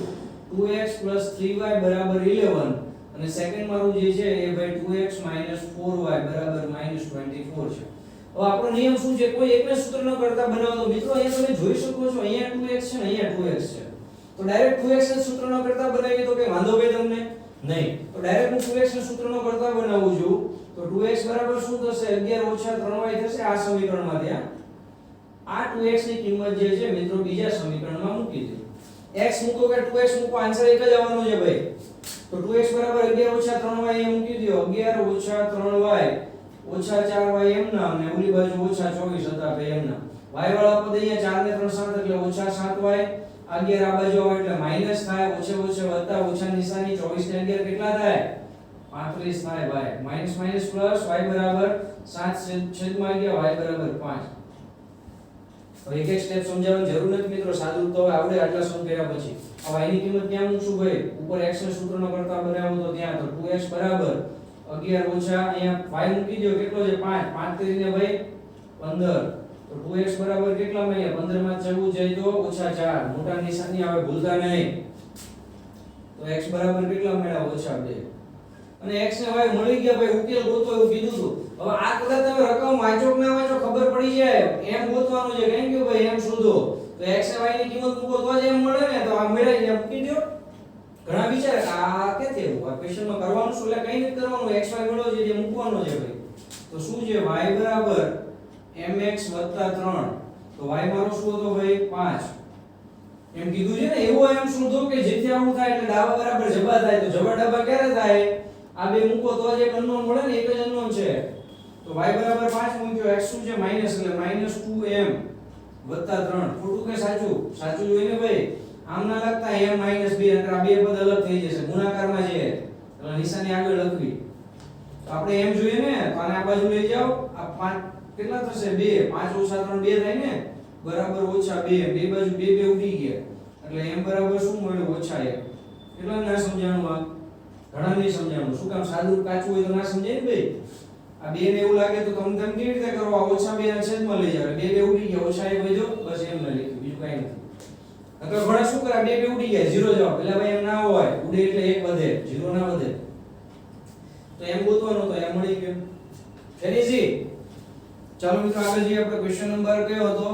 2x 3y 11 અને સેકન્ડ મારું જે છે એ ભાઈ 2x 4y -24 છે. હવે આપણો નિયમ શું છે? કોઈ એકને સૂત્ર ન કરતા બનાવો. તો મિત્રો અહીંયા તમે જોઈ શકો છો, અહીંયા 2x છે ને અહીંયા 2x છે. તો ડાયરેક્ટ 2x ને સૂત્ર ન કરતા બનાવીએ તો કે વાંધો ભાઈ તમને નહીં. તો ડાયરેક્ટ હું 2x ને સૂત્ર ન કરતા બનાવું છું તો 2x બરાબર શું થશે? 11 - 3y થશે આ સમીકરણમાંથી. આ 2x ની કિંમત જે છે મિત્રો બીજા સમીકરણમાં મૂકી દો. x મૂકો કે 2x મૂકો, આન્સર એક જ આવવાનો છે ભાઈ. તો 2x બરાબર 11 - 3y એ મૂકી દો. 11 - 3y ઓછા 4y એમના અને ઓલી બાજુ ઓછા 24 હતા ભાઈ એમના. y વાળા પદ અહીંયા 4 ને 3 7 એટલે ઓછા 7y. 11 આ બાજુ આવે એટલે માઈનસ થાય, ઓછે ઓછે વત્તા ઓછા નિશાની 24 ને 11 કેટલા થાય? 35 થાય ભાઈ. માઈનસ માઈનસ પ્લસ y બરાબર 7 છેદમાં 11 y બરાબર 5. હવે એક એક સ્ટેપ સમજાવવાની જરૂર નથી મિત્રો, સાદું તો આવડે આટલા સમ કર્યા પછી. હવે y ની કિંમત ક્યાં મૂકશું ભાઈ? ઉપર x ને સૂત્રનો કરતા બનાવો તો ત્યાં. તો 2x બરાબર 11 ઓછા અહીંયા y મૂકી દો કેટલો છે? 5. 5 કરીને ભાઈ 15. તો 2x બરાબર કેટલા મળ્યા? 15 માં 14 જાય તો ઓછા 4. મોટા નિશાની આવે ભૂલતા નહીં. તો x બરાબર કેટલા મળ્યા? ઓછા 2. અને x ને y મળી ગયા ભાઈ. ઉકેલ ગોતો એવું કીધું હતું. હવે આ કદાચ તમે રકમ વાંચો કે ના વાંચો ખબર પડી જાય. એમ ગોતવાનું છે. કેમ કે ભાઈ એમ શોધો. તો x અને y ની કિંમત મૂકો તો જ એમ મળે ને. તો આ મેળવીને મૂકી દો. ઘણા વિચારે આ કે તે આ ક્વેશ્ચનમાં કરવાનું શું? એટલે કઈ નથી કરવાનું. x y મેળવો છે જે મૂકવાનો છે ભાઈ. તો શું છે? y બરાબર mx 3. તો y મારો શું હતો ભાઈ? 5. એમ કીધું છે ને. એવું એમ શોધો કે જેથી આવું થાય એટલે ડાબા બરાબર જબા થાય. તો જબા ડાબા ક્યારે થાય? આ બે મૂકો તો જ એક અનનોન મળે ને. એક જ અનનોન છે. તો y બરાબર 5 મૂક્યો. x શું છે? માઈનસ એટલે -2m 3. ખોટું કે સાચું? સાચું જોઈને ભાઈ આમ ના લખતા m - 2 નકર આ બે પદ અલગ થઈ જશે. ગુણાકારમાં છે એટલે નિશાની આગળ લખવી. તો આપણે એમ જોઈએ ને. તો આને આ બાજુ લઈ જાઓ. આ 5 કેટલા થશે? 2. 5 - 3 2 થાય ને. બરાબર ઓછા 2. બે બાજુ 2 ઉડી ગયા. એટલે m બરાબર શું મળ્યું? ઓછા 1. કેટલા ના સમજાણું? આ ઘણા નહીં સમજાણું. શું કામ? સાદું કાચું હોય તો ના સમજાય ને ભાઈ. આ 2 ને એવું લાગે તો તમે કેવી રીતે કરો? આ ઓછા 2 ના છેદમાં લઈ જાવ. 2 ઉડી ગયા. ઓછા 1 વધ્યો બસ એમ ન લખ્યું, બીજું કાઈ નથી. તો ઘણા શું કરે? 2 ઉડી ગયા 0 જવાબ. એટલે ભાઈ એમ ના હોય. ઉડે એટલે 1 વધે, 0 ના વધે. તો એમ ગોતવાનું તો એમ મળી ગયું. Very easy. ચાલો મિત્રો આગળ જઈએ. આપણે ક્વેશ્ચન નંબર કયો હતો?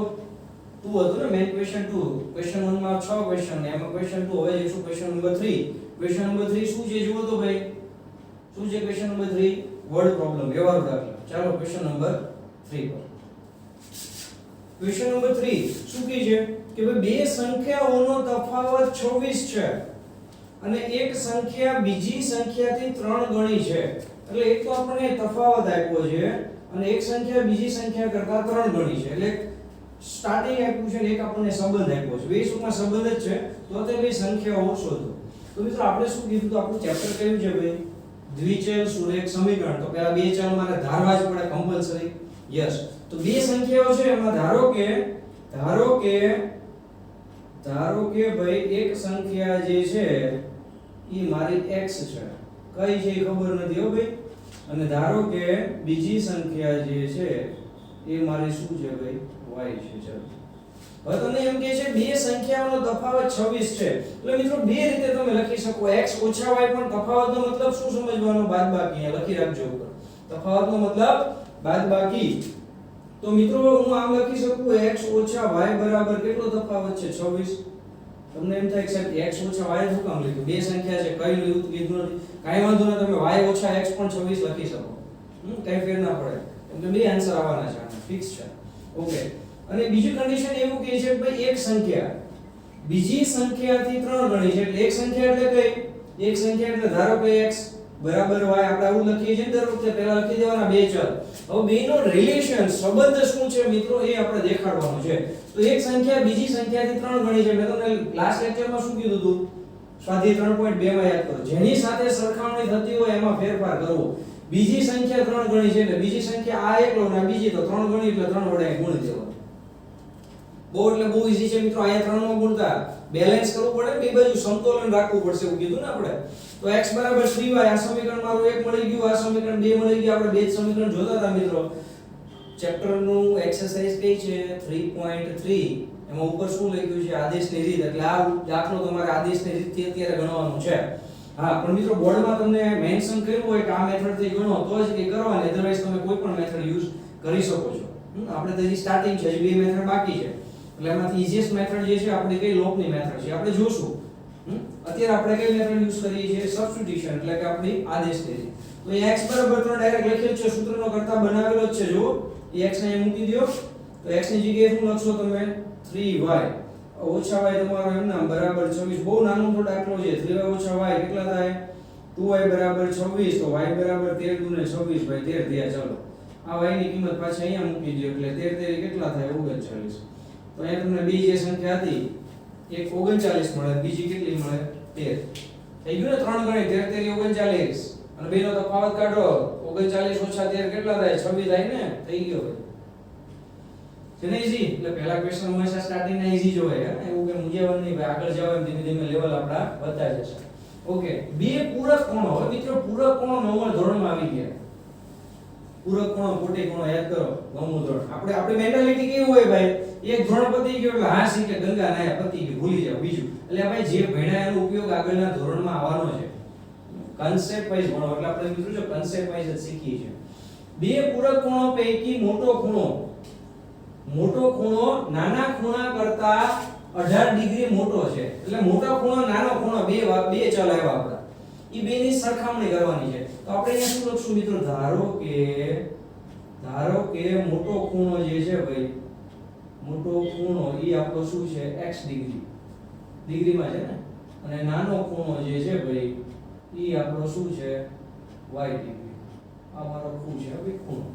2 હતો ને. Main question 2. ક્વેશ્ચન 1 માં 6 ક્વેશ્ચન ને એમાં ક્વેશ્ચન 2. હવે જોશું ક્વેશ્ચન નંબર 3. ક્વેશ્ચન નંબર 3 શું છે જુઓ તો ભાઈ. શું છે ક્વેશ્ચન નંબર 3? વર્ડ પ્રોબ્લેમ, વ્યવહારુ દાખલા. ચાલો ક્વેશ્ચન નંબર 3 પર. ક્વેશ્ચન નંબર 3 શું કહે છે કે ભાઈ બે સંખ્યાઓનો તફાવત 26 છે અને એક સંખ્યા બીજી સંખ્યાથી 3 ગણી છે. એટલે એક તો આપણને તફાવત આપ્યો છે અને એક સંખ્યા બીજી સંખ્યા કરતા 3 ગણી છે. એટલે સ્ટાર્ટિંગ આપ્યું છે ને એક આપણને સંબંધ આપ્યો છે. બે સુખમાં સંબંધ જ છે. તો તે બે સંખ્યાઓ શોધો. તો મિત્રો આપણે શું કીધું? તો આપણું ચેપ્ટર કયું છે ભાઈ? દ્વિચલ સુરેખ સમીકરણ. તો પહેલા બે ચલ મારે ધારવા જ પડે કમ્પલસરી. યસ. તો બે સંખ્યાઓ છે એમાં ધારો કે ભાઈ એક સંખ્યા જે છે ઈ મારી x છે. કઈ છે એ ખબર નથી હો ભાઈ. અને ધારો કે બીજી સંખ્યા જે છે એ મારી શું છે ભાઈ? y છે. ચાલો હવે તમને એમ કહે છે બે સંખ્યાઓનો તફાવત 26 છે. એટલે મિત્રો બે રીતે તમે લખી શકો. x ઓછા y પણ તફાવતનો મતલબ શું સમજવાનો? બાદબાકી. અહીંયા લખી રાખજો ઉપર. તફાવતનો મતલબ બાદબાકી. તો મિત્રો હું આમ લખી શકું x ઓછા y બરાબર કેટલો તફાવત છે? 26. તમને એમ થાય કે સાહેબ x ઓછા y શું કામ લખ્યું? બે સંખ્યા છે, કઈ લીધું કીધું નથી. કાઈ વાંધો નહીં, તમે y ઓછા x પણ 26 લખી શકો. કઈ ફેર ના પડે. કેમ કે બે આન્સર આવવાના છે આના ફિક્સ છે ઓકે અને બીજી કન્ડિશન એવું કહે છે કે ભાઈ એક સંખ્યા બીજી સંખ્યાથી 3 ગણી છે એટલે એક સંખ્યા એટલે કઈ એક સંખ્યા એટલે ધારો કે x બરાબર y આપણે આવું લખીએ છીએ દર વખતે પહેલા લખી દેવાના બે ચલ હવે બેનો રિલેશન સંબંધ શું છે મિત્રો એ આપણે દેખાડવાનું છે તો એક સંખ્યા બીજી સંખ્યાથી 3 ગણી છે મેં તમને લાસ્ટ લેક્ચરમાં શું કીધું હતું સ્વાધ્યાય 3.2 માં યાદ કરો જેની સાથે સરખામણી થતી હોય એમાં ફેરફાર કરવો બીજી સંખ્યા 3 ગણી છે એટલે બીજી સંખ્યા આ એકલો ને બીજી તો 3 ગણી એટલે 3 વડે ગુણી દેવાનો બહુ એટલે બહુ ઈઝી છે મિત્રો અહીંયા 3 નો ગુણતા બેલેન્સ કરવું પડે બે બાજુ સમતોલન રાખવું પડશે એવું કીધું ને આપણે તો x 3y આ સમીકરણ મારું 1 મળી ગયું આ સમીકરણ 2 મળી ગયું આપણે બે જ સમીકરણ જોતા હતા મિત્રો ચેપ્ટર નું એક્સરસાઇઝ કઈ છે 3.3 એમાં ઉપર શું લખ્યું છે આદેશની રીત એટલે આ દાખલો તમારે આદેશની રીતથી અત્યારે ગણવાનું છે હા પણ મિત્રો બોર્ડમાં તમને મેન્શન કર્યું હોય કે આ મેથડથી ગણો તો જ કે કરવાની અધરવાઇઝ તમે કોઈ પણ મેથડ યુઝ કરી શકો છો આપણે તો હજી સ્ટાર્ટિંગ છે હજી બે મેથડ બાકી છે એટલે એમાંથી ઈઝીએસ્ટ મેથડ જે છે આપણે કઈ લોપની મેથડ છે આપણે જોશું અત્યારે આપણે કઈ મેથડ યુઝ કરીએ છીએ સબસ્ટિટ્યુશન એટલે કે આપણી આદેશની રીત તો એ x 3 ડાયરેક્ટ લખેલ છે સૂત્રનો કરતા બનાવેલો જ છે જો એ x ને અહીં મૂકી દો તો x ની જગ્યાએ શું લખશો તમે 3y ઓછા y તમારો એમ નામ બરાબર 24 બહુ નાનો તો દાખલો છે 3y ઓછા y કેટલા થાય 2y બરાબર 26 તો y બરાબર 13 દુને 26 ભાઈ 13 થયા ચલો આ y ની કિંમત પાછી અહીંયા મૂકી દો એટલે 13 કેટલા થાય 39 તો અહીંયા તમને બે જે સંખ્યા હતી એક 39 મળે બીજી કેટલી મળે 13 થઈ ગયું ને 3 ગણી 13 39 અને બેનો તફાવત કાઢો 39 ઓછા 13 કેટલા થાય 26 થાય ને થઈ ગયો ભાઈ છે ને ઈઝી એટલે પહેલા ક્વેશ્ચન હંમેશા સ્ટાર્ટિંગ ના ઈઝી જ હોય એવું કે મૂંઝવણ નહીં ભાઈ આગળ જાવ એમ ધીમે ધીમે લેવલ આપડા વધતા જશે ઓકે બે પૂરક કોણો હવે મિત્રો પૂરક કોણો 9મા ધોરણમાં આવી ગયા પૂરક કોણો કોટી કોણો યાદ કરો 9મું ધોરણ આપણી મેન્ટાલિટી કેવી હોય ભાઈ એક ધોરણ પતી ગયો એટલે હા કે ગંગા નાયા પતી ગયું ભૂલી જાવ બીજું એટલે ભાઈ જે ભણ્યા એનો ઉપયોગ આગળના ધોરણમાં આવવાનો છે કન્સેપ્ટ વાઇઝ ભણો એટલે આપણે મિત્રો જો કન્સેપ્ટ વાઇઝ જ શીખીએ છીએ બે પૂરક કોણો પૈકી મોટો ખૂણો નાના ખૂણા કરતા 18 ડિગ્રી મોટો છે એટલે મોટો ખૂણો નાનો ખૂણો બે ચલ આવ્યા આપડા ઈ બેની સરખામણી કરવાની છે તો આપણે અહીંયા શું લખશું મિત્રો ધારો કે મોટો ખૂણો જે છે ભાઈ મોટો ખૂણો ઈ આપણો શું છે x ડિગ્રીમાં છે ને અને નાનો ખૂણો જે છે ભાઈ ઈ આપણો શું છે y ડિગ્રી આ મારો ખૂણો છે ભાઈ ખૂણો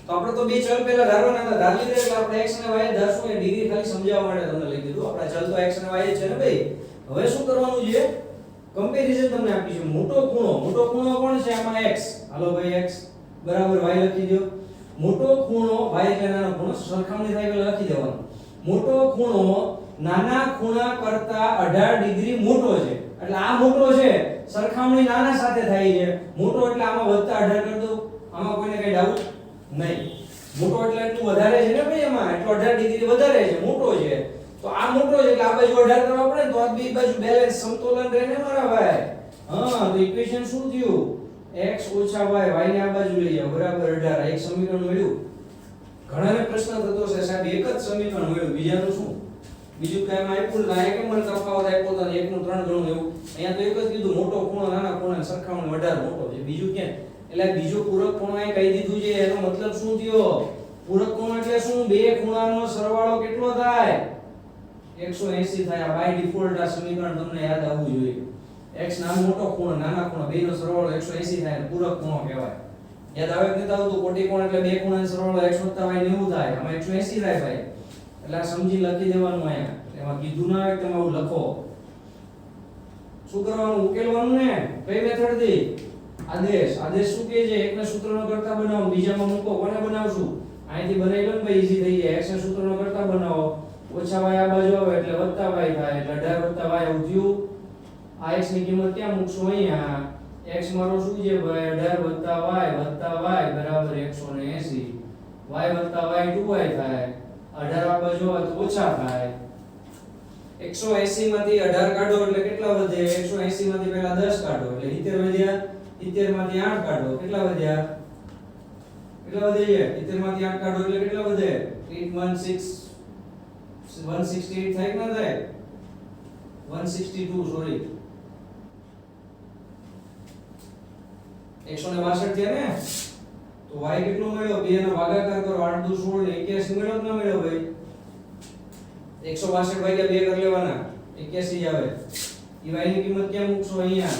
તો આપણે તો બે ચલ પહેલા ધારવાના હતા ધારી લીધા એટલે આપણે x અને y ધારશું એ ડિગ્રી ખાલી સમજાવવા માટે તમને લઈ દીધું આપણા ચલ તો x અને y છે ને ભાઈ હવે શું કરવાનું છે કમ્પેરીઝન તમને આપી છે મોટો ખૂણો કોણ છે આમાં x હાલો ભાઈ x બરાબર y લખી દો મોટો ખૂણો y એટલે નાનો ખૂણો સરખામણી થાય એટલે લખી દેવાનું મોટો ખૂણો નાના ખૂણા કરતા 18 ડિગ્રી મોટો છે એટલે આ મોટો છે સરખામણી નાના સાથે થાય છે મોટો એટલે આમાં વત્તા 18 કરી દો આમાં કોઈને કઈ ડાઉટ નહીં મોટો એટલે એટલું વધારે છે ને ભાઈ એમાં એટલો 18 ડિગ્રી વધારે છે મોટો છે તો આ મોટો છે એટલે આ બાજુ 18 કરવા પડે તો આ બે બાજુ બેલેન્સ સમતોલન રહે ને મારા ભાઈ હા તો ઇક્વેશન શું થયું x y y ને આ બાજુ લઈ જાવ બરાબર 18 એક સમીકરણ મળ્યું ઘણાને પ્રશ્ન થતો છે સાહેબ એક જ સમીકરણ મળ્યું બીજાનું શું બીજું કાંઈ આપ્યું ના એક મને તફાવત આપ્યો તો એકનું 3 ગણું એવું અહીંયા તો એક જ કીધું મોટો ખૂણો નાના ખૂણાની સરખામણી 18 મોટો છે બીજું ક્યાં એટલે બીજો પૂરક ખૂણો એ કહી દીધું છે એનો મતલબ શું થયો પૂરક ખૂણો એટલે શું બે ખૂણાનો સરવાળો કેટલો થાય 180 થાય બાય ડિફોલ્ટ આ સમીકરણ તમને યાદ આવવું જોઈએ x નાનો મોટો ખૂણો નાના ખૂણો બેનો સરવાળો 180 થાય અને પૂરક ખૂણો કહેવાય યાદ આવે કે નથી આવતું કોટી કોણ એટલે બે ખૂણાનો સરવાળો x + y 90 થાય આમાં 180 થાય ભાઈ એટલે આ સમજી લખી દેવાનું અહીંયા એમાં કીધું ના હોય કે તમે આવું લખો શું કરવાનું ઉકેલવાનું ને કઈ મેથડ થી આદેશ શું કહે છે એકને સૂત્રનો કરતા બનાવો બીજામાં મૂકો કોને બનાવશું અહીંથી બનાવી લો ને ભાઈ ઈઝી થઈ જાય x ને સૂત્રનો કરતા બનાવો ઓછા y આ બાજુ આવે એટલે વત્તા y થાય એટલે 18 + y આવું થયું આ x ની કિંમત ક્યાં મૂકશો અહીંયા x મારો શું છે ભાઈ 18 + y બરાબર 180 y + y 2y થાય 18 આ બાજુ આવે તો ઓછા થાય 180 માંથી 18 કાઢો એટલે કેટલા વધે 180 માંથી પહેલા 10 કાઢો એટલે 70 વધ્યા 70 માંથી 8 કાઢો કેટલા વધ્યા કેટલા વધે છે 70 માંથી 8 કાઢો એટલે કેટલા વધે 168 થાય કે ના થાય 162 સોરી 162 થયા ને તો તો y કેટલો મળ્યો? 2 નો ભાગાકાર કરો 8 દુ 16 ને 81 મળ્યો કે ના મળ્યો ભાઈ? 162 ભાગ્યા 2 કરી લેવાના 81 આવે. ઈ y ની કિંમત ક્યાં મૂકશો? અહીંયા.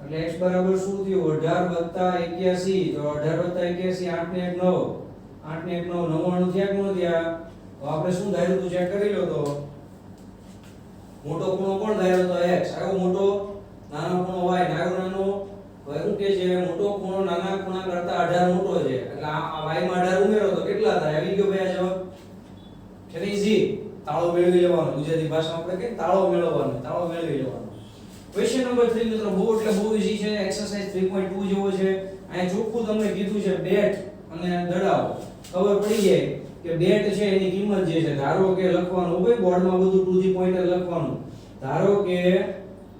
એટલે x બરાબર શું થયું? 18 + 81. તો 18 + 81 8 ને 1 9. 8 ને 1 9 99 થયા કે ન થયા? તો આપણે શું ધાર્યું તું ચેક કરી લો તો. મોટો ખૂણો કોણ ધાર્યો તો? x. આવ્યો મોટો, નાનો ખૂણો y. નાનો હવે શું કે છે? મોટો ખૂણો નાના ખૂણા કરતા 18 મોટો છે. એટલે આ y માં 18 ઉમેરો તો કેટલા થાય? આવી ગયો ભાઈ આ જવાબ. છે ને ઈઝી. તાળો મેળવી લેવાનો. ગુજરાતી ભાષામાં આપણે કે તાળો મેળવવાનો. તાળો મેળવી લેવાનો. ક્વેશ્ચન નંબર 3 મિત્રો બહુ એટલે બહુ ઈઝી છે. એક્સરસાઇઝ 3.2 જેવો છે. અહીંયા ચોખ્ખું તમને કીધું છે બેટ અને દડાવ. ખબર પડી જાય કે બેટ છે એની કિંમત જે છે, ધારો કે લખવાનું ભાઈ બોર્ડમાં બધું ટુ ધી પોઈન્ટર લખવાનું. ધારો કે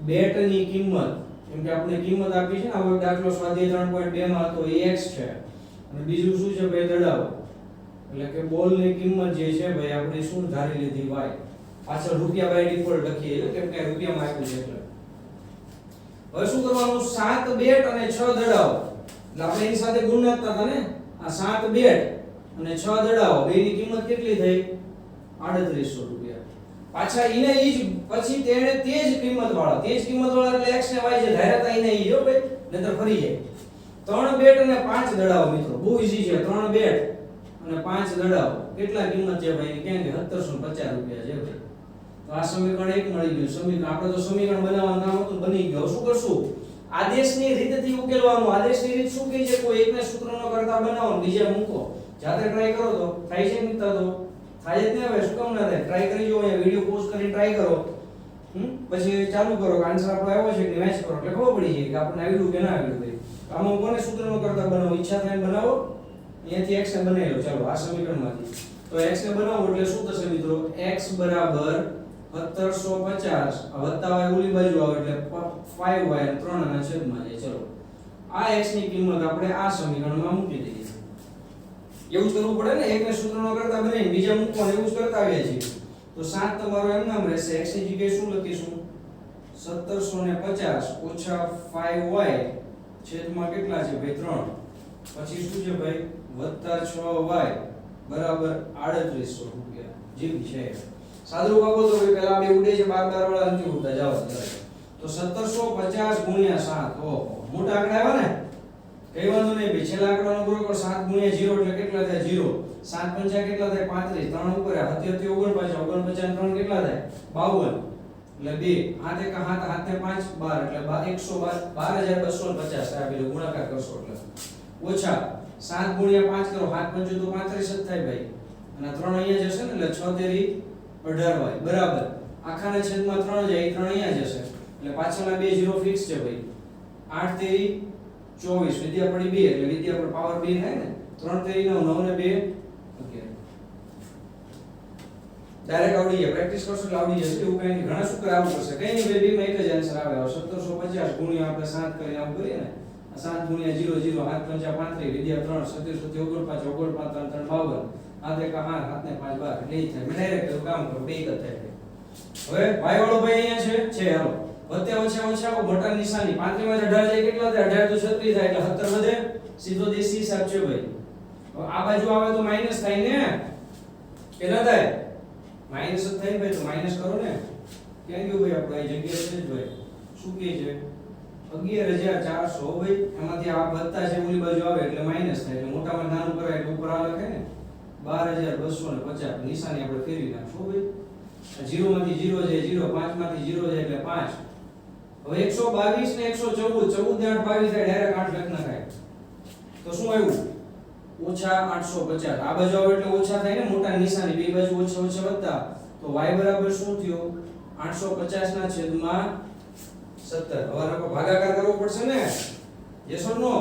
બેટની કિંમત, કેમ કે આપણે કિંમત આપી છે ને, આવો દાખલો સ્વાધ્યાય 3.2 માં તો એ x છે અને બીજું શું છે ભાઈ? દડાવ. એટલે કે બોલની કિંમત જે છે ભાઈ આપણે શું ધારી લીધી? y. પાછળ રૂપિયા બાય ડિફોલ્ટ લખીએ કેમ કે રૂપિયામાં આપ્યું છે એટલે. હવે શું કરવાનું? 7 બેટ અને 6 દડાવ. એટલે આપણે એની સાથે ગુણાકાર હતા ને, આ 7 બેટ અને 6 દડાવ બેની કિંમત કેટલી થઈ? 3800 રૂપિયા. પાછા ઈને ઈ જ પછી તેણે તે જ કિંમત વાળા એટલે x ને y જે ધાર્યા હતા ઈને ઈ જો ભાઈ, નહીતર ફરી જાય. 3 બેટ અને 5 દડાવ મિત્રો બહુ ઈઝી છે. 3 બેટ અને 5 દડાવ કેટલા કિંમત છે ભાઈ? કેમ કે 1750 રૂપિયા છે ભાઈ. તો આ સમીકરણ 1 મળી ગયું. સમીકરણ આપણે તો સમીકરણ બનાવવાનું કામ હતું, બની ગયું. શું કરશું? આદેશની રીતથી ઉકેલવાનું. આદેશની રીત શું કહે છે? કોઈ એકને સૂત્રનો કરતા બનાવો, બીજા મૂકો. જાતે ટ્રાય કરો તો થાય છે ને? તો થાય જ ને. હવે શું કામ ના થાય? ટ્રાય કરી જો. અહીંયા વિડિયો પોઝ કરીને ટ્રાય કરો. પછી ચાલુ કરો કે આન્સર આપણો આવ્યો છે કે મેચ કરો એટલે ખબર પડી જાય કે આપણને આવ્યું કે ના આવ્યું ભાઈ. આમાં કોને સૂત્રનો કરતા બનાવો? ઈચ્છા થાય બનાવો. અહીંયાથી x ને બનાવી લો. ચાલો આ સમીકરણમાંથી તો x ને બનાવો એટલે શું થશે મિત્રો? x બરાબર 1750 આ વત્તા y ઓલી બાજુ આવે એટલે 5y અને 3 ના છેદમાં જાય. ચલો આ x ની કિંમત આપણે આ સમીકરણમાં મૂકી દઈએ. એવું જ કરવું પડે ને, એકને સૂત્રનો કરતા બનાવીને બીજા મૂકવાનું, એવું જ કરતા આવ્યા છીએ. તો 7 તમારો એમ નામ રહેશે. x ની જગ્યાએ શું લખીશું? 1750 ઓછા 5y છેદમાં કેટલા છે ભાઈ? 3. પછી શું છે ભાઈ? વત્તા 6y બરાબર 3800 રૂપિયા જેવી છે. સાદું બાબો તો ભાઈ પહેલા બે ઉડે છે, 12 વાળા નથી ઉડતા. જાવ તો 1750 ગુણ્યા 7. ઓહો, મોટા આંકડા આવ્યા ને. કઈ વાંધો નહીં ભાઈ. છેલ્લા આંકડાનો પૂરો કરો. 7 ગુણ્યા 0 એટલે કેટલા થાય? 0. 7 પંચા કેટલા થાય? 35. 3 ઉપર 77 49. 49 3 કેટલા થાય? 52. એટલે 2 હાથ એક હાથ ને 5 12 એટલે 11250 થાય. પેલો ગુણાકાર કરશો એટલે ઓછા 7 ગુણ્યા 5 કરો. 7 પંચું તો 35 જ થાય ભાઈ. અને 3 અહીંયા જશે ને એટલે 6 તેરી 18y બરાબર આખાના છેદમાં 3 જાય. 3 અહીંયા જશે એટલે પાછળના બે 0 ફિક્સ છે ભાઈ. 8 તેરી 24 વિદ્યા પડી 2 એટલે વિદ્યા પર પાવર 2 થાય ને. 3 તેરી 9 9 ને 2 11. ડાયરેક્ટ આવડી જાય. પ્રેક્ટિસ કરશો એટલે આવડી જશે. એવું કઈ ઘણા શું કરાવવું પડશે? કઈ નહીં ભાઈ, બેમાં એક જ આન્સર આવે. 1750 ગુણ્યા આપણે 7 કરીને આમ કરીએ ને, 7 ગુણ્યા 0 0 7 પંચા 35 વિદ્યા 3 37 49 49 3 52 હાથ એક હાથ ને 5 12 એટલે ઈ થાય. મેં ડાયરેક્ટ કામ કરો બે જ થાય. હવે y વાળો ભાઈ અહીંયા છે હાલો વત્તે ઓછા ઓછા મોટા નિશાની 35 માં 18 જાય કેટલા થાય? 18 તો 36 થાય એટલે 17 વધે. સીધો દેશી હિસાબ છે ભાઈ. હવે આ બાજુ આવે તો માઈનસ થાય ને, કે ના થાય? માઈનસ જ થાય ભાઈ. તો માઈનસ કરો ને. ક્યાં ગયું ભાઈ આપણે? આ જગ્યા છે જ ભાઈ. શું કહે છે? 11400 ભાઈ. એમાંથી આ વત્તા છે ઓલી બાજુ આવે એટલે માઈનસ થાય. એટલે મોટામાં નાનું કરાય એટલે ઉપર આ લખે ને 12250 નિશાની આપણે ફેરવી નાખશું ભાઈ. 0 માંથી 0 જાય 0, 5 માંથી 0 જાય એટલે 5. હવે 122 ને 114 14 ને 8 22 થાય. ડાયરેક્ટ 8 લખ નખાય. તો શું આવ્યું? ઓછા 850. આ બાજુ આવે એટલે ઓછા થાય ને, મોટા નિશાની બે બાજુ ઓછા ઓછા વધતા. તો y બરાબર શું થયું? 850 ના છેદમાં 17. હવે આપણે ભાગાકાર કરવો પડશે ને. યસ ઓર નો?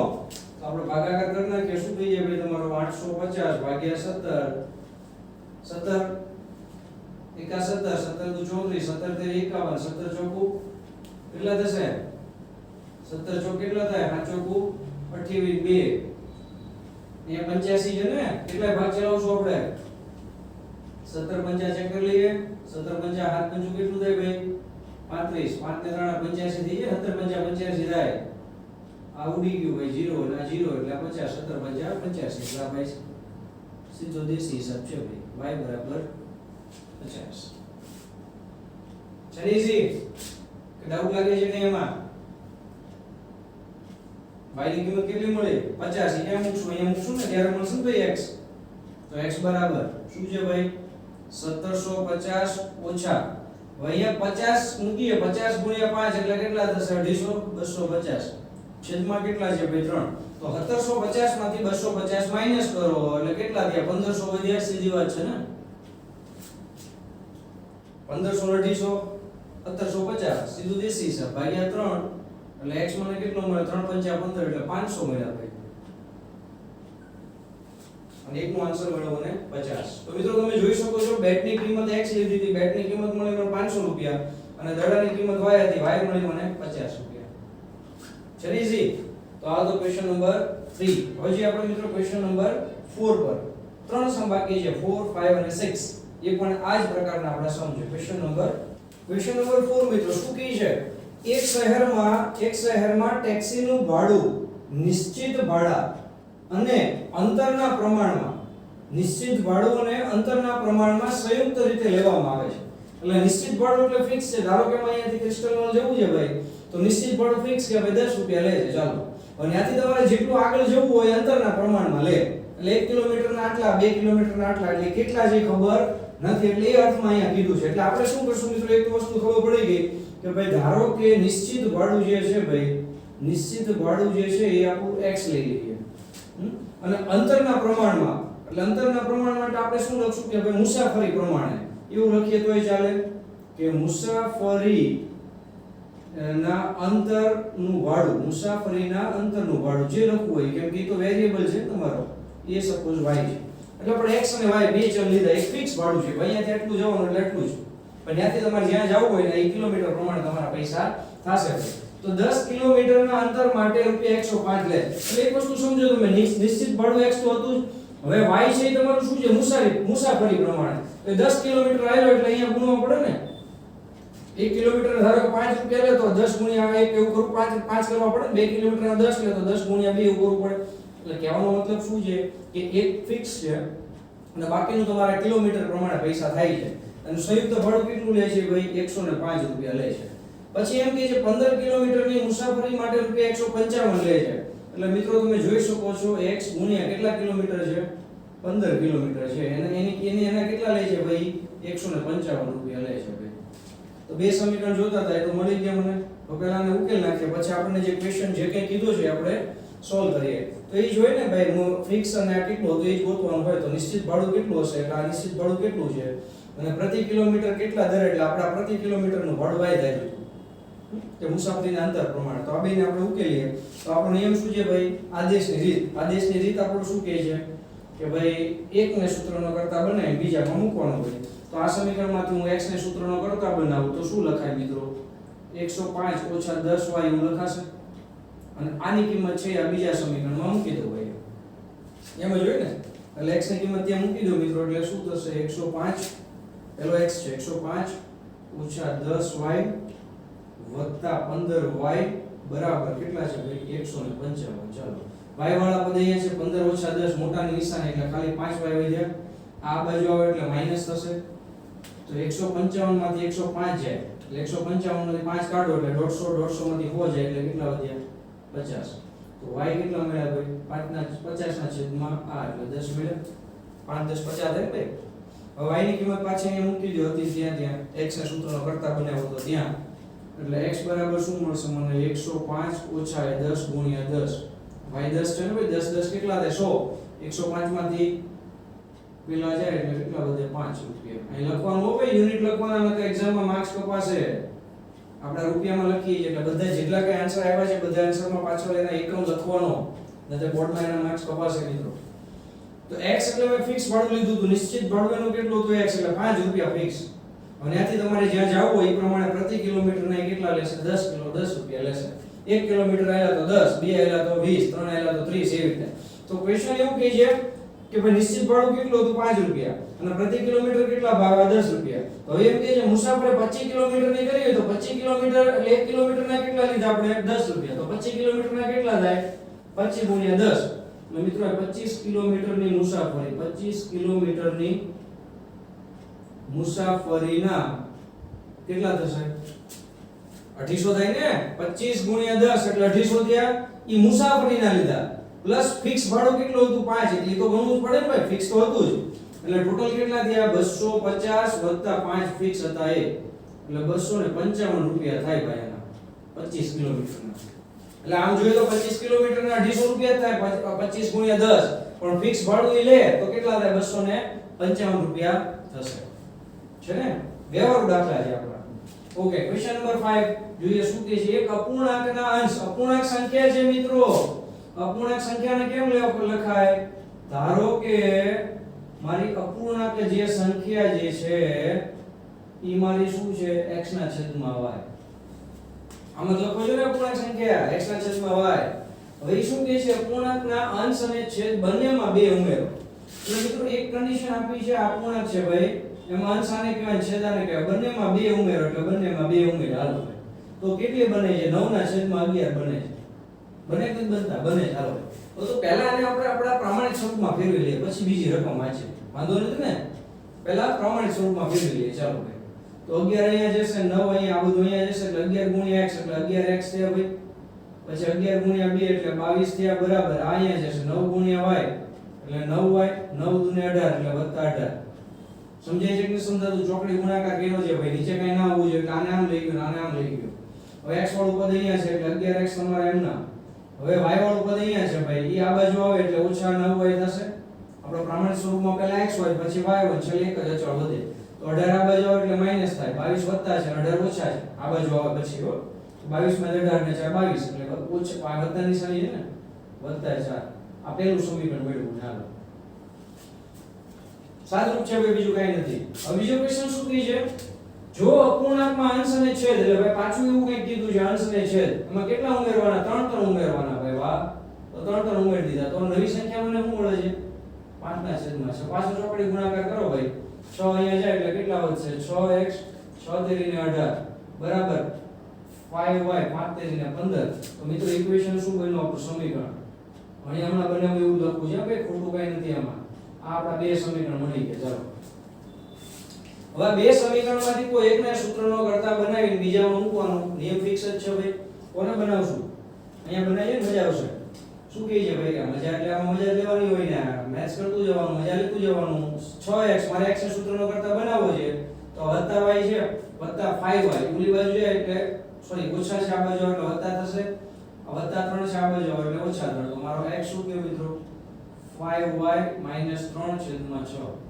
તો આપણે ભાગાકાર કરી નાખીએ. શું થઈ જાય ભાઈ તમારો? 850 ભાગ્યા 17. 17 એકા 17 17 દુ 34 17 તેરી 51 17 ચોકુ કેટલા થશે? 17 ચોક કેટલા થાય? 5 ચોકુ 28 2 અહીંયા 85 છે ને. કેટલા ભાગ ચલાવશું આપણે? 17 50 ચેક કરી લઈએ. 17 50 હાથ પંચું કેટલું થાય ભાઈ? 35 5 ને 3 85 થઈ જાય. 17 50 85 થાય. આ ઉડી ગયું ભાઈ 0 અને આ 0 એટલે 50 17 50 85 એટલે આ ભાઈ સીધો દેશી હિસાબ છે ભાઈ y બરાબર 50 ચલી ઈઝી કે ડાઉટ લાગે છે ને એમાં y ની કિંમત કેટલી મળી 50 અહીંયા મૂકશું ને ત્યારે મળશે ને ભાઈ x તો x બરાબર શું છે ભાઈ 1750 ઓછા અહીંયા 50 મૂકીએ 50 ગુણ્યા 5 એટલે કેટલા થશે 250 250 છેદમાં કેટલા છે ભાઈ 3 તો 1750 માંથી 250 માઈનસ કરો એટલે કેટલા થયા 1500 વધ્યા સીધી વાત છે ને 1500 1750 સીધું દેશી હિસાબ ભાગ્યા 3 એટલે x મને કેટલો મળે 3 5 15 એટલે 500 મળ્યા ભાઈ અને એકનો આન્સર મળ્યો મને 50 તો મિત્રો તમે જોઈ શકો છો બેટની કિંમત x લીધી હતી બેટની કિંમત મળી મને 500 રૂપિયા અને દડાની કિંમત y હતી y મળી મને 50 રૂપિયા ચલી ઈઝી તો આ તો ક્વેશ્ચન નંબર 3 હવે આપણે મિત્રો ક્વેશ્ચન નંબર 4 પર ત્રણ સમ બાકી છે 4 5 અને 6 એ પણ આ જ પ્રકારના આપણે સમ છે ક્વેશ્ચન નંબર 4 મિત્રો શું કહે છે એક શહેરમાં ટેક્સીનું ભાડું નિશ્ચિત ભાડા અને અંતરના પ્રમાણમાં સંયુક્ત રીતે લેવામાં આવે છે એટલે નિશ્ચિત ભાડું એટલે ફિક્સ છે ધારો કે અહીંયાથી ક્રિસ્ટલ મોલ જવું છે ભાઈ તો નિશ્ચિત ભાડું ફિક્સ કે ભાઈ 10 રૂપિયા લે છે ચાલો અને ત્યાંથી તમારે જેટલું આગળ જવું હોય અંતરના પ્રમાણમાં લે એટલે 1 કિલોમીટરના આટલા 2 કિલોમીટરના આટલા એટલે કેટલા છે ખબર નથી એટલે એ અર્થમાં અહીંયા કીધું છે એટલે આપણે શું કરશું મિત્રો એક વસ્તુ ખબર પડી ગઈ કે ભાઈ ધારો કે નિશ્ચિત ભાડું જે છે ભાઈ નિશ્ચિત ભાડું જે છે એ આપણું x લઈ લઈએ અને અંતરના પ્રમાણમાં એટલે અંતરના પ્રમાણ માટે આપણે શું લખશું કે ભાઈ મુસાફરી પ્રમાણે એવું લખીએ તોય ચાલે કે મુસાફરી ના અંતરનું ભાડું જે લખવું હોય કેમ કે એ તો વેરીએબલ છે તમારો એ સપોઝ y છે એટલે આપણે x અને y બે ચલ લીધા એક ફિક્સ ભાડું છે ભાઈ અહીંયાથી એટલું જવાનું એટલે એટલું જ પણ ત્યાંથી તમારે જ્યાં જવું હોય ને એ કિલોમીટર પ્રમાણે તમારા પૈસા થશે તો 10 કિલોમીટરના અંતર માટે રૂપિયા 105 લે એટલે એક વસ્તુ સમજો તમે નિશ્ચિત ભાડું x તો હતું જ હવે y છે એ તમારું શું છે મુસાફરી પ્રમાણે તો 10 કિલોમીટર આવ્યો એટલે અહીંયા ગુણવા પડે ને 1 કિલોમીટર ધારો કે 5 રૂપિયા લે તો 10 ગુણ્યા 1 એવું કરું 5 કરવા પડે 2 કિલોમીટરના 10 લે તો 10 ગુણ્યા 2 એવું કરવું પડે એટલે કહેવાનો મતલબ શું છે કે એક ફિક્સ છે અને બાકીનું તમારા કિલોમીટર પ્રમાણે પૈસા થાય છે અને સંયુક્ત ભાડું કેટલું લે છે ભાઈ 105 રૂપિયા લે છે પછી એમ કે છે 15 કિલોમીટરની મુસાફરી માટે રૂપિયા 155 લે છે એટલે મિત્રો તમે જોઈ શકો છો x ગુણ્યા કેટલા કિલોમીટર છે 15 કિલોમીટર છે એના કેટલા લે છે ભાઈ 155 રૂપિયા લે છે ભાઈ તો બે સમીકરણ જોતા હતા એ તો મળી ગયા મને તો પહેલાને ઉકેલ નાખીએ પછી આપણને જે ક્વેશ્ચન જે કંઈ કીધું છે આપણે સોલ્વ કરીએ તો એ જોઈએ ને ભાઈ ફિક્સ અને આ કેટલું તો એ જ ગોતવાનું હોય તો નિશ્ચિત ભાડું કેટલું હશે એટલે આ નિશ્ચિત ભાડું કેટલું છે અને પ્રતિ કિલોમીટર કેટલા દર એટલે આપણા પ્રતિ કિલોમીટરનું ભાડું વાય થાય કે મુસાફરીના અંતર પ્રમાણે તો આ બેને આપણે ઉકેલીએ તો આપણો નિયમ શું છે ભાઈ આદેશની રીત આપણું શું કહે છે કે ભાઈ એકને સૂત્રનો કરતા બનાવી બીજામાં મૂકવાનો હોય તો આ સમીકરણમાંથી હું x ને સૂત્રનો કરતા બનાવું તો શું લખાય મિત્રો 105 ઓછા 10y એવું લખાશે અને આની કિંમત છે આ બીજા સમીકરણમાં મૂકી દો ભાઈ એમ જ હોય ને એટલે x ની કિંમત ત્યાં મૂકી દો મિત્રો એટલે શું થશે 105 પેલો x છે 105 ઓછા 10y વત્તા 15y બરાબર કેટલા છે ભાઈ 155 ચાલો y વાળા પદ અહીંયા છે 15 ઓછા 10 મોટાની નિશાની એટલે ખાલી 5y વધ્યા આ બાજુ આવે એટલે માઈનસ થશે તો 155 માંથી 105 જાય એટલે 155 માંથી 5 કાઢો એટલે 150 માંથી 4 જાય એટલે કેટલા વધ્યા 50 તો y કેટલા મળ્યા ભાઈ 5 ના 50 ના છેદમાં આ એટલે 10 મળ્યા 5 10 50 થાય ભાઈ હવે y ની કિંમત પાછી અહીંયા મૂકી દો હતી ત્યાં x ના સૂત્રનો કરતા બનાવ્યો તો ત્યાં એટલે x બરાબર શું મળશે મને 105 ઓછા 10 ગુણ્યા 10 y 10 છે ને ભાઈ 10 10 કેટલા થાય 100 105 માંથી પેલા જાય એટલે કેટલા વધે 5 રૂપિયા અહીં લખવાનું હોય યુનિટ લખવાના નકર એક્ઝામમાં માર્ક્સ કપાશે આપણે રૂપિયામાં લખીએ એટલે બધા જેટલા કે આન્સર આવ્યા છે બધા આન્સરમાં પાછળ એના એકમ લખવાનો નહીતર બોર્ડમાં એના માર્ક્સ કપાશે મિત્રો તો x એટલે મેં ફિક્સ ભાડું લીધું હતું નિશ્ચિત ભાડું એનું કેટલું હતું x એટલે 5 રૂપિયા ફિક્સ અને ત્યાંથી તમારે જ્યાં જવું હોય એ પ્રમાણે પ્રતિ કિલોમીટરના કેટલા લેશે 10 રૂપિયા લેશે 1 કિલોમીટર આયલા તો 10 2 આયલા તો 20 3 આયલા તો 30 એવી રીતે તો ક્વેશ્ચન એવું કહે છે કે ભાઈ નિશ્ચિત ભાડું કેટલું હતું 5 રૂપિયા અને પ્રતિ કિલોમીટર કેટલા ભાવ 10 રૂપિયા. તો હવે એમ કે છે મુસાફરે 25 કિલોમીટર ની કરી હોય તો 25 કિલોમીટર એટલે 1 કિલોમીટરના કેટલા લીધા આપણે 10 રૂપિયા. તો 25 કિલોમીટરના કેટલા થાય 25 ગુણ્યા 10. એટલે મિત્રો 25 કિલોમીટરની મુસાફરી 25 કિલોમીટરની મુસાફરીના કેટલા થશે 250 થાય ને. 25 ગુણ્યા 10 એટલે 250 થયા. ઈ મુસાફરીના લીધા પ્લસ ફિક્સ ભાડું કેટલું હતું 5 એટલે ઈ તો ગણવું જ પડે ને ભાઈ, ફિક્સ તો હતું જ. એટલે ટોટલ કેટલા થયા 250 + 5 ફિક્સ હતા એ એટલે 255 રૂપિયા થાય ભાઈ એના 25 કિલોમીટરના. એટલે આમ જોઈએ તો 25 કિલોમીટરના 250 રૂપિયા થાય 25 ગુણ્યા 10 પણ ફિક્સ ભાડું ઈ લે તો કેટલા થાય 255 રૂપિયા થશે. છે ને વ્યવહારુ દાખલા છે આપણા. ઓકે, ક્વેશ્ચન નંબર 5 જોઈએ શું કહે છે. એક અપૂર્ણાંકના અંશ અપૂર્ણાંક સંખ્યા છે મિત્રો. અપૂર્ણાંક સંખ્યાને કેમ લખાય? ધારો કે મારી અપૂર્ણાંક જે સંખ્યા જે છે ઈ મારી શું છે x ના છેદમાં y. આમાં લખો છો ને અપૂર્ણાંક સંખ્યા x ના છેદમાં y. હવે ઈ શું કહે છે અપૂર્ણાંકના અંશ અને છેદ બંનેમાં 2 ઉમેરો. એટલે મિત્રો એક કન્ડિશન આપી છે અપૂર્ણાંક છે ભાઈ એમાં અંશ આને કહેવાય છેદ આને કહેવાય બંનેમાં 2 ઉમેરો એટલે બંનેમાં 2 ઉમેરો. હાલો ભાઈ તો કેટલી બને છે 9 ના છેદમાં 11 બને છે. બને કે બનતા બને. ચાલો તો પહેલા આને આપણે આપણા પ્રમાણિત સ્વરૂપમાં ફેરવી લઈએ પછી બીજી રકમ વાંચીએ. વાંધો નથી ને. પહેલા પ્રમાણિત સ્વરૂપમાં ફેરવી લઈએ. ચાલો ભાઈ તો 11 અહીંયા જશે 9 અહીંયા આ બધું અહીંયા જશે એટલે 11 ગુણ્યા x એટલે 11x થયા ભાઈ. પછી 11 ગુણ્યા 2 એટલે 22 થયા બરાબર. આ અહીંયા જશે 9 ગુણ્યા y એટલે 9y 9 દુને 18 એટલે +18. સમજાય છે કે સમજાતું? ચોકડી ગુણાકાર કર્યો છે ભાઈ નીચે કઈ ના આવવું જોઈએ એટલે આને આમ લઈ ગયો આને આમ લઈ ગયો. હવે x વાળું પદ અહીંયા છે એટલે 11x તમારા એમના. હવે y વાળું પદ અહીંયા છે ભાઈ ઈ આ બાજુ આવે એટલે -9y થશે. આપણો પ્રમાણિત સ્વરૂપમાં પહેલા x હોય પછી y હોય છેલ્લે એક જ અચળ વધે. તો 18 આ બાજુ આવે એટલે માઈનસ થાય. 22 વત્તા છે 18 ઓછા છે આ બાજુ આવે પછી હો. 22 માં 18 ને 4 22 એટલે ઓછા આ વત્તા નિશાની છે ને +4. આ પહેલું સમીકરણ મેળવ્યું. ચાલો સાદુરૂપ છે ભાઈ બીજું કાઈ નથી. હવે બીજો ક્વેશ્ચન શું કહે છે જો અપૂર્ણાંકમાં અંશ અને છેદ એટલે ભાઈ પાછું એવું કંઈક કીધું છે અંશ અને છેદ એમાં કેટલા ઉમેરવાના 3 ઉમેરવાના ભાઈ. વાહ તો 3 ઉમેરી દીધા તો નવી સંખ્યા મને શું મળે છે 5 ના છેદમાં 6. પાછો ચોકડી ગુણાકાર કરો ભાઈ 6 અહીંયા જાય એટલે કેટલા વધશે 6x 6 તેરીને 18 બરાબર 5y 5 તેરીને 15. તો મિત્રો ઇક્વેશન શું બન્યું આપણું સમીકરણ. અહીંયા હમણાં બંને એવું લખવું છે ભાઈ ખોટું કઈ નથી આમાં. આ આપણા બે સમીકરણ મળી ગયા. ચાલો હવે બે સમીકરણમાંથી કોઈ એકને સૂત્રનો કરતા બનાવીને બીજામાં મૂકવાનો નિયમ ફિક્સ જ છે ભાઈ. કોને બનાવશું? અહીંયા બનાવીએ ને મજા આવશે. શું કહે છે ભાઈ કે મજા એટલે આમાં મજા લેવાની હોય ને મેથ્સ કરતું જવાનું મજા લેતું જવાનું. 6x મારે x ને સૂત્રનો કરતા બનાવવો છે તો વત્તા y છે વત્તા 5y ઉલી બાજુ જાય એટલે સોરી ઓછા છે આ બાજુ એટલે વત્તા થશે. વત્તા 3 છે આ બાજુ એટલે ઓછા 3. તો મારો x શું કે મિત્રો 5y - 3/6.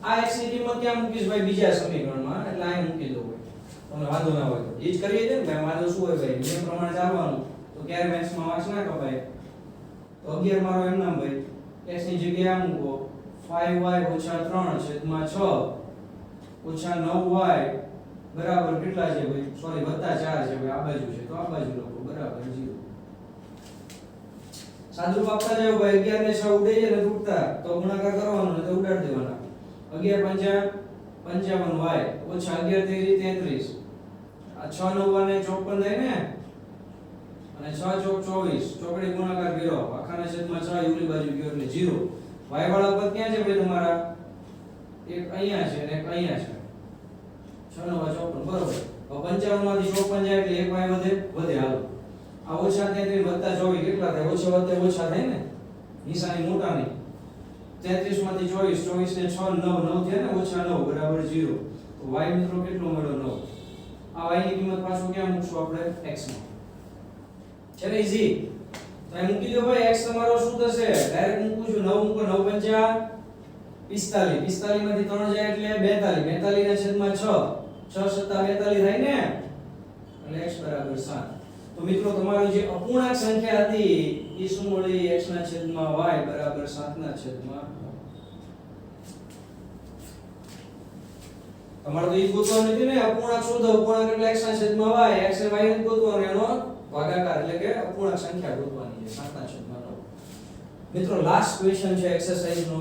આ x ની કિંમત ક્યાં મૂકીશ ભાઈ બીજા સમીકરણમાં એટલે અહીં મૂકી દો ભાઈ. તમને વાંધો ના હોય તો એ જ કરીએ છે ને ભાઈ. વાંધો શું હોય ભાઈ નિયમ પ્રમાણે ચાલવાનું તો ક્યારે મેથ્સમાં માર્ક્સ ના કપાય. તો 11 મારો એમ નામ ભાઈ x ની જગ્યાએ આ મૂકો 5y - 3/6 ઓછા 9y બરાબર કેટલા છે ભાઈ સોરી વત્તા 4 છે ભાઈ આ બાજુ છે તો આ બાજુ લખો બરાબર 0. સાદુરૂપ આપતા જાવ ભાઈ 11 ને 6 ઉડે છે ને તૂટતા તો ગુણાકાર કરવાનો ને તો ઉડાડી દેવાના. 11 × 5 = 55y ઓછા 11 તેરી 33. આ 6 9 ને 54 થાય ને અને 6 ચોક 24 ચોકડી ગુણાકાર કર્યો આખાના છેદમાં 6 ઉલી બાજુ ગયો એટલે 0. y વાળા પદ ક્યાં છે ભાઈ તમારા? એક અહીંયા છે અને એક અહીંયા છે. 6 9 54 બરોબર. તો 55 માંથી 54 જાય એટલે 1y વધે હાલો. આ ઓછા 33 વત્તા 24 કેટલા થાય? ઓછા વત્તા ઓછા થાય ને નિશાની મોટા નહીં. 33 માંથી 24 24 ને 6 9 9 થયા ને ઓછા 9 બરાબર 0. તો y મિત્રો કેટલો મળ્યો 9. આ y ની કિંમત પાછું ક્યાં મૂકશું આપણે x માં. છે ને ઈઝી. તો અહીં મૂકી દો ભાઈ x તમારો શું થશે? ડાયરેક્ટ મૂકું છું 9 મૂકો 9 × 5 = 45 45 માંથી 3 જાય એટલે 42 42 ના છેદમાં 6 6 + 42 થાય ને એટલે x બરાબર 7. તો મિત્રો તમારું જે અપૂર્ણાંક સંખ્યા હતી એ શું મળી x ના છેદમાં y બરાબર 7 ના છેદમાં 9. તમારે તો ઈ ગોતવાનું નથી ને અપૂર્ણાંક શોધો. અપૂર્ણાંક એટલે x ના છેદમાં y x ને y ને ગોતવાનો એનો ભાગાકાર એટલે કે અપૂર્ણાંક સંખ્યા ગોતવાની છે 7 ના છેદમાં 9. મિત્રો લાસ્ટ ક્વેશ્ચન છે એક્સરસાઇઝ નો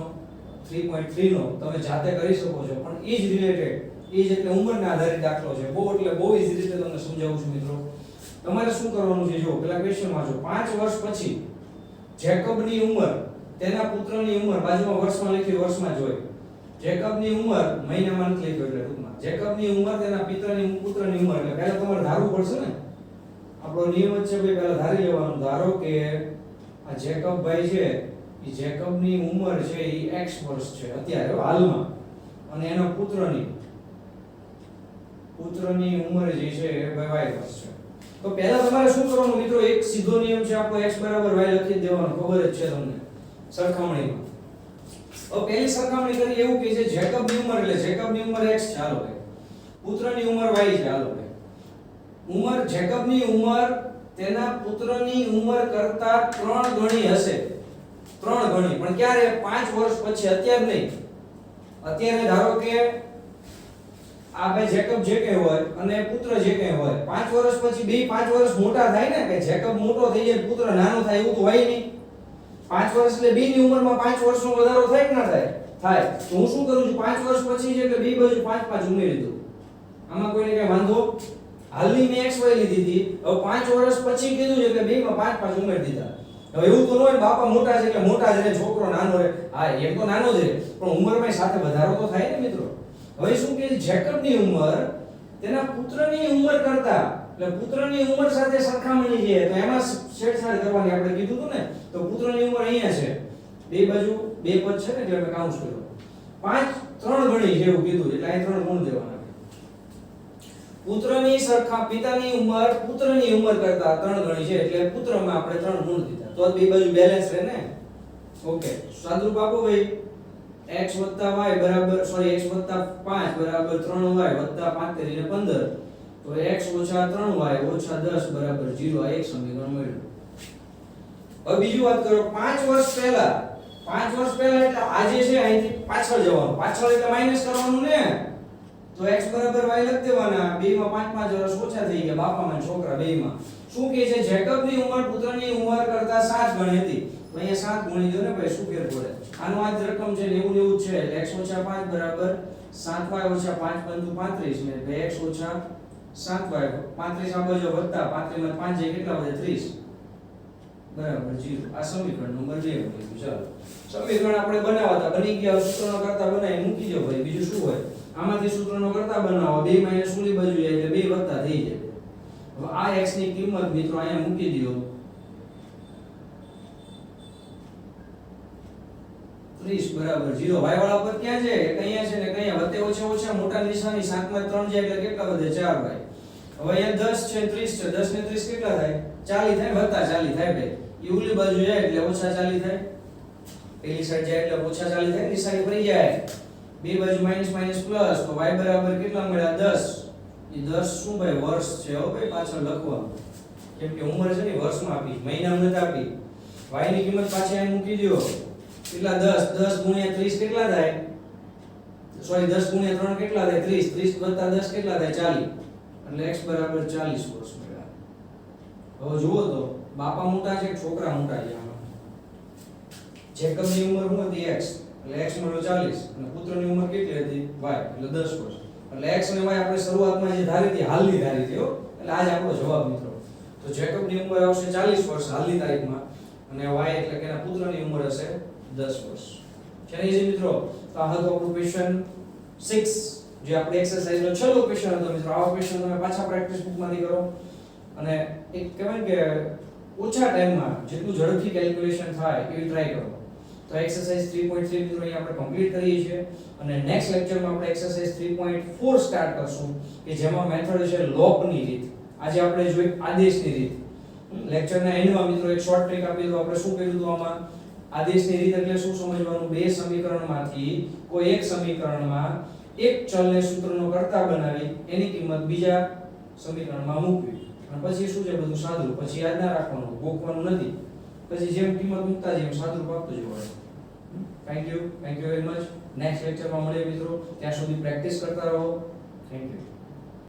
3.3 નો, તમે જાતે કરી શકો છો, પણ એ જ રિલેટેડ, એ જ એટલે ઉંમરને આધારિત દાખલો છે. એટલે બહુ ઈઝી રીતે તમને સમજાવું છું મિત્રો. તમારે શું કરવાનું છે, જો પેલા ક્વેશ્ચન વાંચો. 5 વર્ષ પછી જેકબની ઉંમર તેના પુત્રની ઉંમર, બાજુમાં વર્ષમાં લખ્યું, વર્ષમાં જોઈ. જેકબની ઉંમર મહિનામાં નથી લખ્યું એટલે ટૂંકમાં. જેકબની ઉંમર તેના પુત્રની ઉંમર, એટલે પહેલા તમારે ધારવું પડશે ને. આપણો નિયમ જ છે ભાઈ, પહેલા ધારી લેવાનું. ધારો કે આ જેકબ ભાઈ છે, એ જેકબની ઉંમર છે એ x વર્ષ છે અત્યારે હાલમાં, અને એના પુત્રની ઉંમર જે છે એ y વર્ષ છે. તો પહેલા તમારે શું કરવાનું મિત્રો, એક સીધો નિયમ છે આપણો, x y લખી દેવાનો, ખબર જ છે તમને સરખામણીમાં. હવે પહેલી સરખામણી કરી એવું કે છે જેકબની ઉંમર, એટલે જેકબની ઉંમર x છે, હાલો ભાઈ. પુત્રની ઉંમર y છે, હાલો ભાઈ. ઉંમર, જેકબની ઉંમર તેના પુત્રની ઉંમર કરતા 3 ગણી હશે. 3 ગણી, પણ ક્યારે? 5 વર્ષ પછી, અત્યારે નહીં. અત્યારે ધારો કે આ ભાઈ જેકબ જે કઈ હોય અને પુત્ર જે કઈ હોય, 5 વર્ષ પછી બે 5 વર્ષ મોટા થાય ને, કે જેકબ મોટો થઈ જાય પુત્ર નાનો થાય, એવું તો હોય નહીં. 5 વર્ષ એટલે બે ની ઉંમરમાં 5 વર્ષનો વધારો થાય કે ના થાય? થાય. તો હું શું કરું છું, 5 વર્ષ પછી છે એટલે બે બાજુ 5 ઉમેરી દઉં. આમાં કોઈને કઈ વાંધો? હાલની મેં x y લીધી હતી, હવે 5 વર્ષ પછી કીધું છે એટલે બેમાં 5 ઉમેરી દીધા. હવે એવું તો ન હોય બાપા મોટા છે એટલે મોટા જ રહે, છોકરો નાનો રહે. હા, એમ તો નાનો જ રહે, પણ ઉંમરમાં સાથે વધારો તો થાય ને મિત્રો. હવે શું કે જેકબની ઉંમર તેના પુત્રની ઉંમર કરતા, એટલે પુત્રની ઉંમર સાથે સરખામણી છે, તો એમાં છેડછાડ કરવાની આપણે કીધું હતું ને. તો પુત્રની ઉંમર અહીંયા છે, બે બાજુ બે પદ છે ને, એટલે અમે કાઉન્ટ કર્યો. 3 ગણી છે એવું કીધું, એટલે અહીં 3 ગુણ દેવાના. પિતાની ઉંમર પુત્રની ઉંમર કરતા 3 ગણી છે, એટલે પુત્રમાં આપણે 3 ગુણ દીધા, તો બે બાજુ બેલેન્સ રહે ને. ઓકે, સાદુરૂપ આપો ભાઈ. x y બરાબર, સોરી, x 5 બરાબર 3y 35 એટલે 15. તો x ઓછા 3y ઓછા 10 બરાબર 0. આ એક સમીકરણ મળ્યું. હવે બીજી વાત કરો, 5 વર્ષ પહેલા એટલે આજે છે, અહીંથી પાછળ જવાનું. પાછળ એટલે માઈનસ કરવાનું ને. તો x બરાબર y લખી દેવાના. બેમાં 5 વર્ષ ઓછા થઈ ગયા, બાપામાં છોકરા બેમાં. શું કહે છે, જેકબની ઉંમર પુત્રની ઉંમર કરતા 7 ગણી હતી. તો અહીંયા 7 ગુણી દો ને ભાઈ, શું ફેર પડે? આનો આ જ રકમ છે 90 જ છે, એટલે x 5 બરાબર 7y 5 પંદુ 35 ને એટલે x 7y 35 આ બાજુ વત્તા 35 માં 5 જાય કેટલા વધે? 30 બરાબર 0. આ સમીકરણ નંબર 2 બન્યું. ચાલો, સમીકરણ આપણે બનાવતા બની ગયા, સૂત્રનો કરતા બનાવી મૂકી દો ભાઈ, બીજું શું હોય? આમાંથી સૂત્રનો કરતા બનાવો, 2 માઈનસ ઓલી બાજુ જાય એટલે 2 વત્તા થઈ જાય. હવે આ x ની કિંમત મિત્રો અહીંયા મૂકી દો. 30 બરાબર 0. y વાળા પર ક્યાં છે? અહીંયા છે ને અહીંયા વત્તે ઓછા ઓછા મોટા નિશાની 7 માં 3 જાય એટલે કેટલા વધે? 4y. હવે અહીંયા 10 છે 30 છે, 10 ને 30 કેટલા થાય? 40 થાય, વત્તા 40 થાય ભાઈ. ઈ ઓલી બાજુ જાય એટલે ઓછા 40 થાય, પેલી સાઈડ જાય એટલે ઓછા 40 થાય, નિશાની ફરી જાય. બે બાજુ માઈનસ માઈનસ પ્લસ, તો y બરાબર કેટલા મળ્યા? 10. એ 10 શું ભાઈ? વર્ષ છે. હો ભાઈ પાછળ લખવાનું, કેમ કે ઉંમર છે ને વર્ષમાં આપી, મહિનામાં નથી આપી. y ની કિંમત પાછી અહીં મૂકી દો. કેટલા? 10 ગુણ્યા 30 કેટલા થાય? સોરી, 10 ગુણ્યા 3 કેટલા થાય? 30. 30 વત્તા 10 કેટલા થાય? 40. એટલે x બરાબર 40 વર્ષ મળ્યા. હવે જુઓ તો બાપા મોટા છે, છોકરા મોટા છે. આમાં જેકબની ઉંમર શું હતી? x, એટલે x મળ્યો 40, અને પુત્રની ઉંમર કેટલી હતી? y, એટલે 10 વર્ષ. એટલે x અને y આપણે શરૂઆતમાં જે ધારી હતી, હાલની ધારી હતી હો. એટલે આ જ આપણો જવાબ મિત્રો. તો જેકબની ઉંમર આવશે 40 વર્ષ હાલની તારીખમાં, અને y એટલે કે એના પુત્રની ઉંમર હશે 10 વર્ષ. છે ને ઈઝી મિત્રો? તો આ હતો આપણું ક્વેશ્ચન 6, જે આપણે એક્સરસાઇઝનો છેલ્લો ક્વેશ્ચન હતો મિત્રો. આવા ક્વેશ્ચન તમે પાછા પ્રેક્ટિસ બુકમાંથી કરો, અને એક કહેવાય કે ઓછા ટાઈમમાં જેટલું ઝડપથી કેલ્ક્યુલેશન થાય એવી ટ્રાય કરો. તો એક્સરસાઇઝ 3.3 મિત્રો અહીં આપણે કમ્પ્લીટ કરીએ છીએ, અને નેક્સ્ટ લેક્ચરમાં આપણે એક્સરસાઇઝ 3.4 સ્ટાર્ટ કરશું, કે જેમાં મેથડ છે લોપની રીત. આજે આપણે જોઈ આદેશની રીત. લેક્ચરના એન્ડમાં મિત્રો એક શોર્ટ ટ્રિક આપી દો. આપણે શું કર્યું હતું આમાં? આદેશની રીત એટલે શું સમજવાનું? બે સમીકરણમાંથી કોઈ એક સમીકરણમાં એક ચલને સૂત્રનો કરતા બનાવી એની કિંમત બીજા સમીકરણમાં મૂકવી, અને પછી શું છે બધું સાદું. પછી યાદ ના રાખવાનું, ગોખવાનું નથી. પછી જેમ કિંમત મૂકતા જેમ સાદું આપતું જવાનું. Thank you very much. Next લેક્ચરમાં મળીએ મિત્રો. ત્યાં સુધી પ્રેક્ટિસ કરતા રહો. Thank you.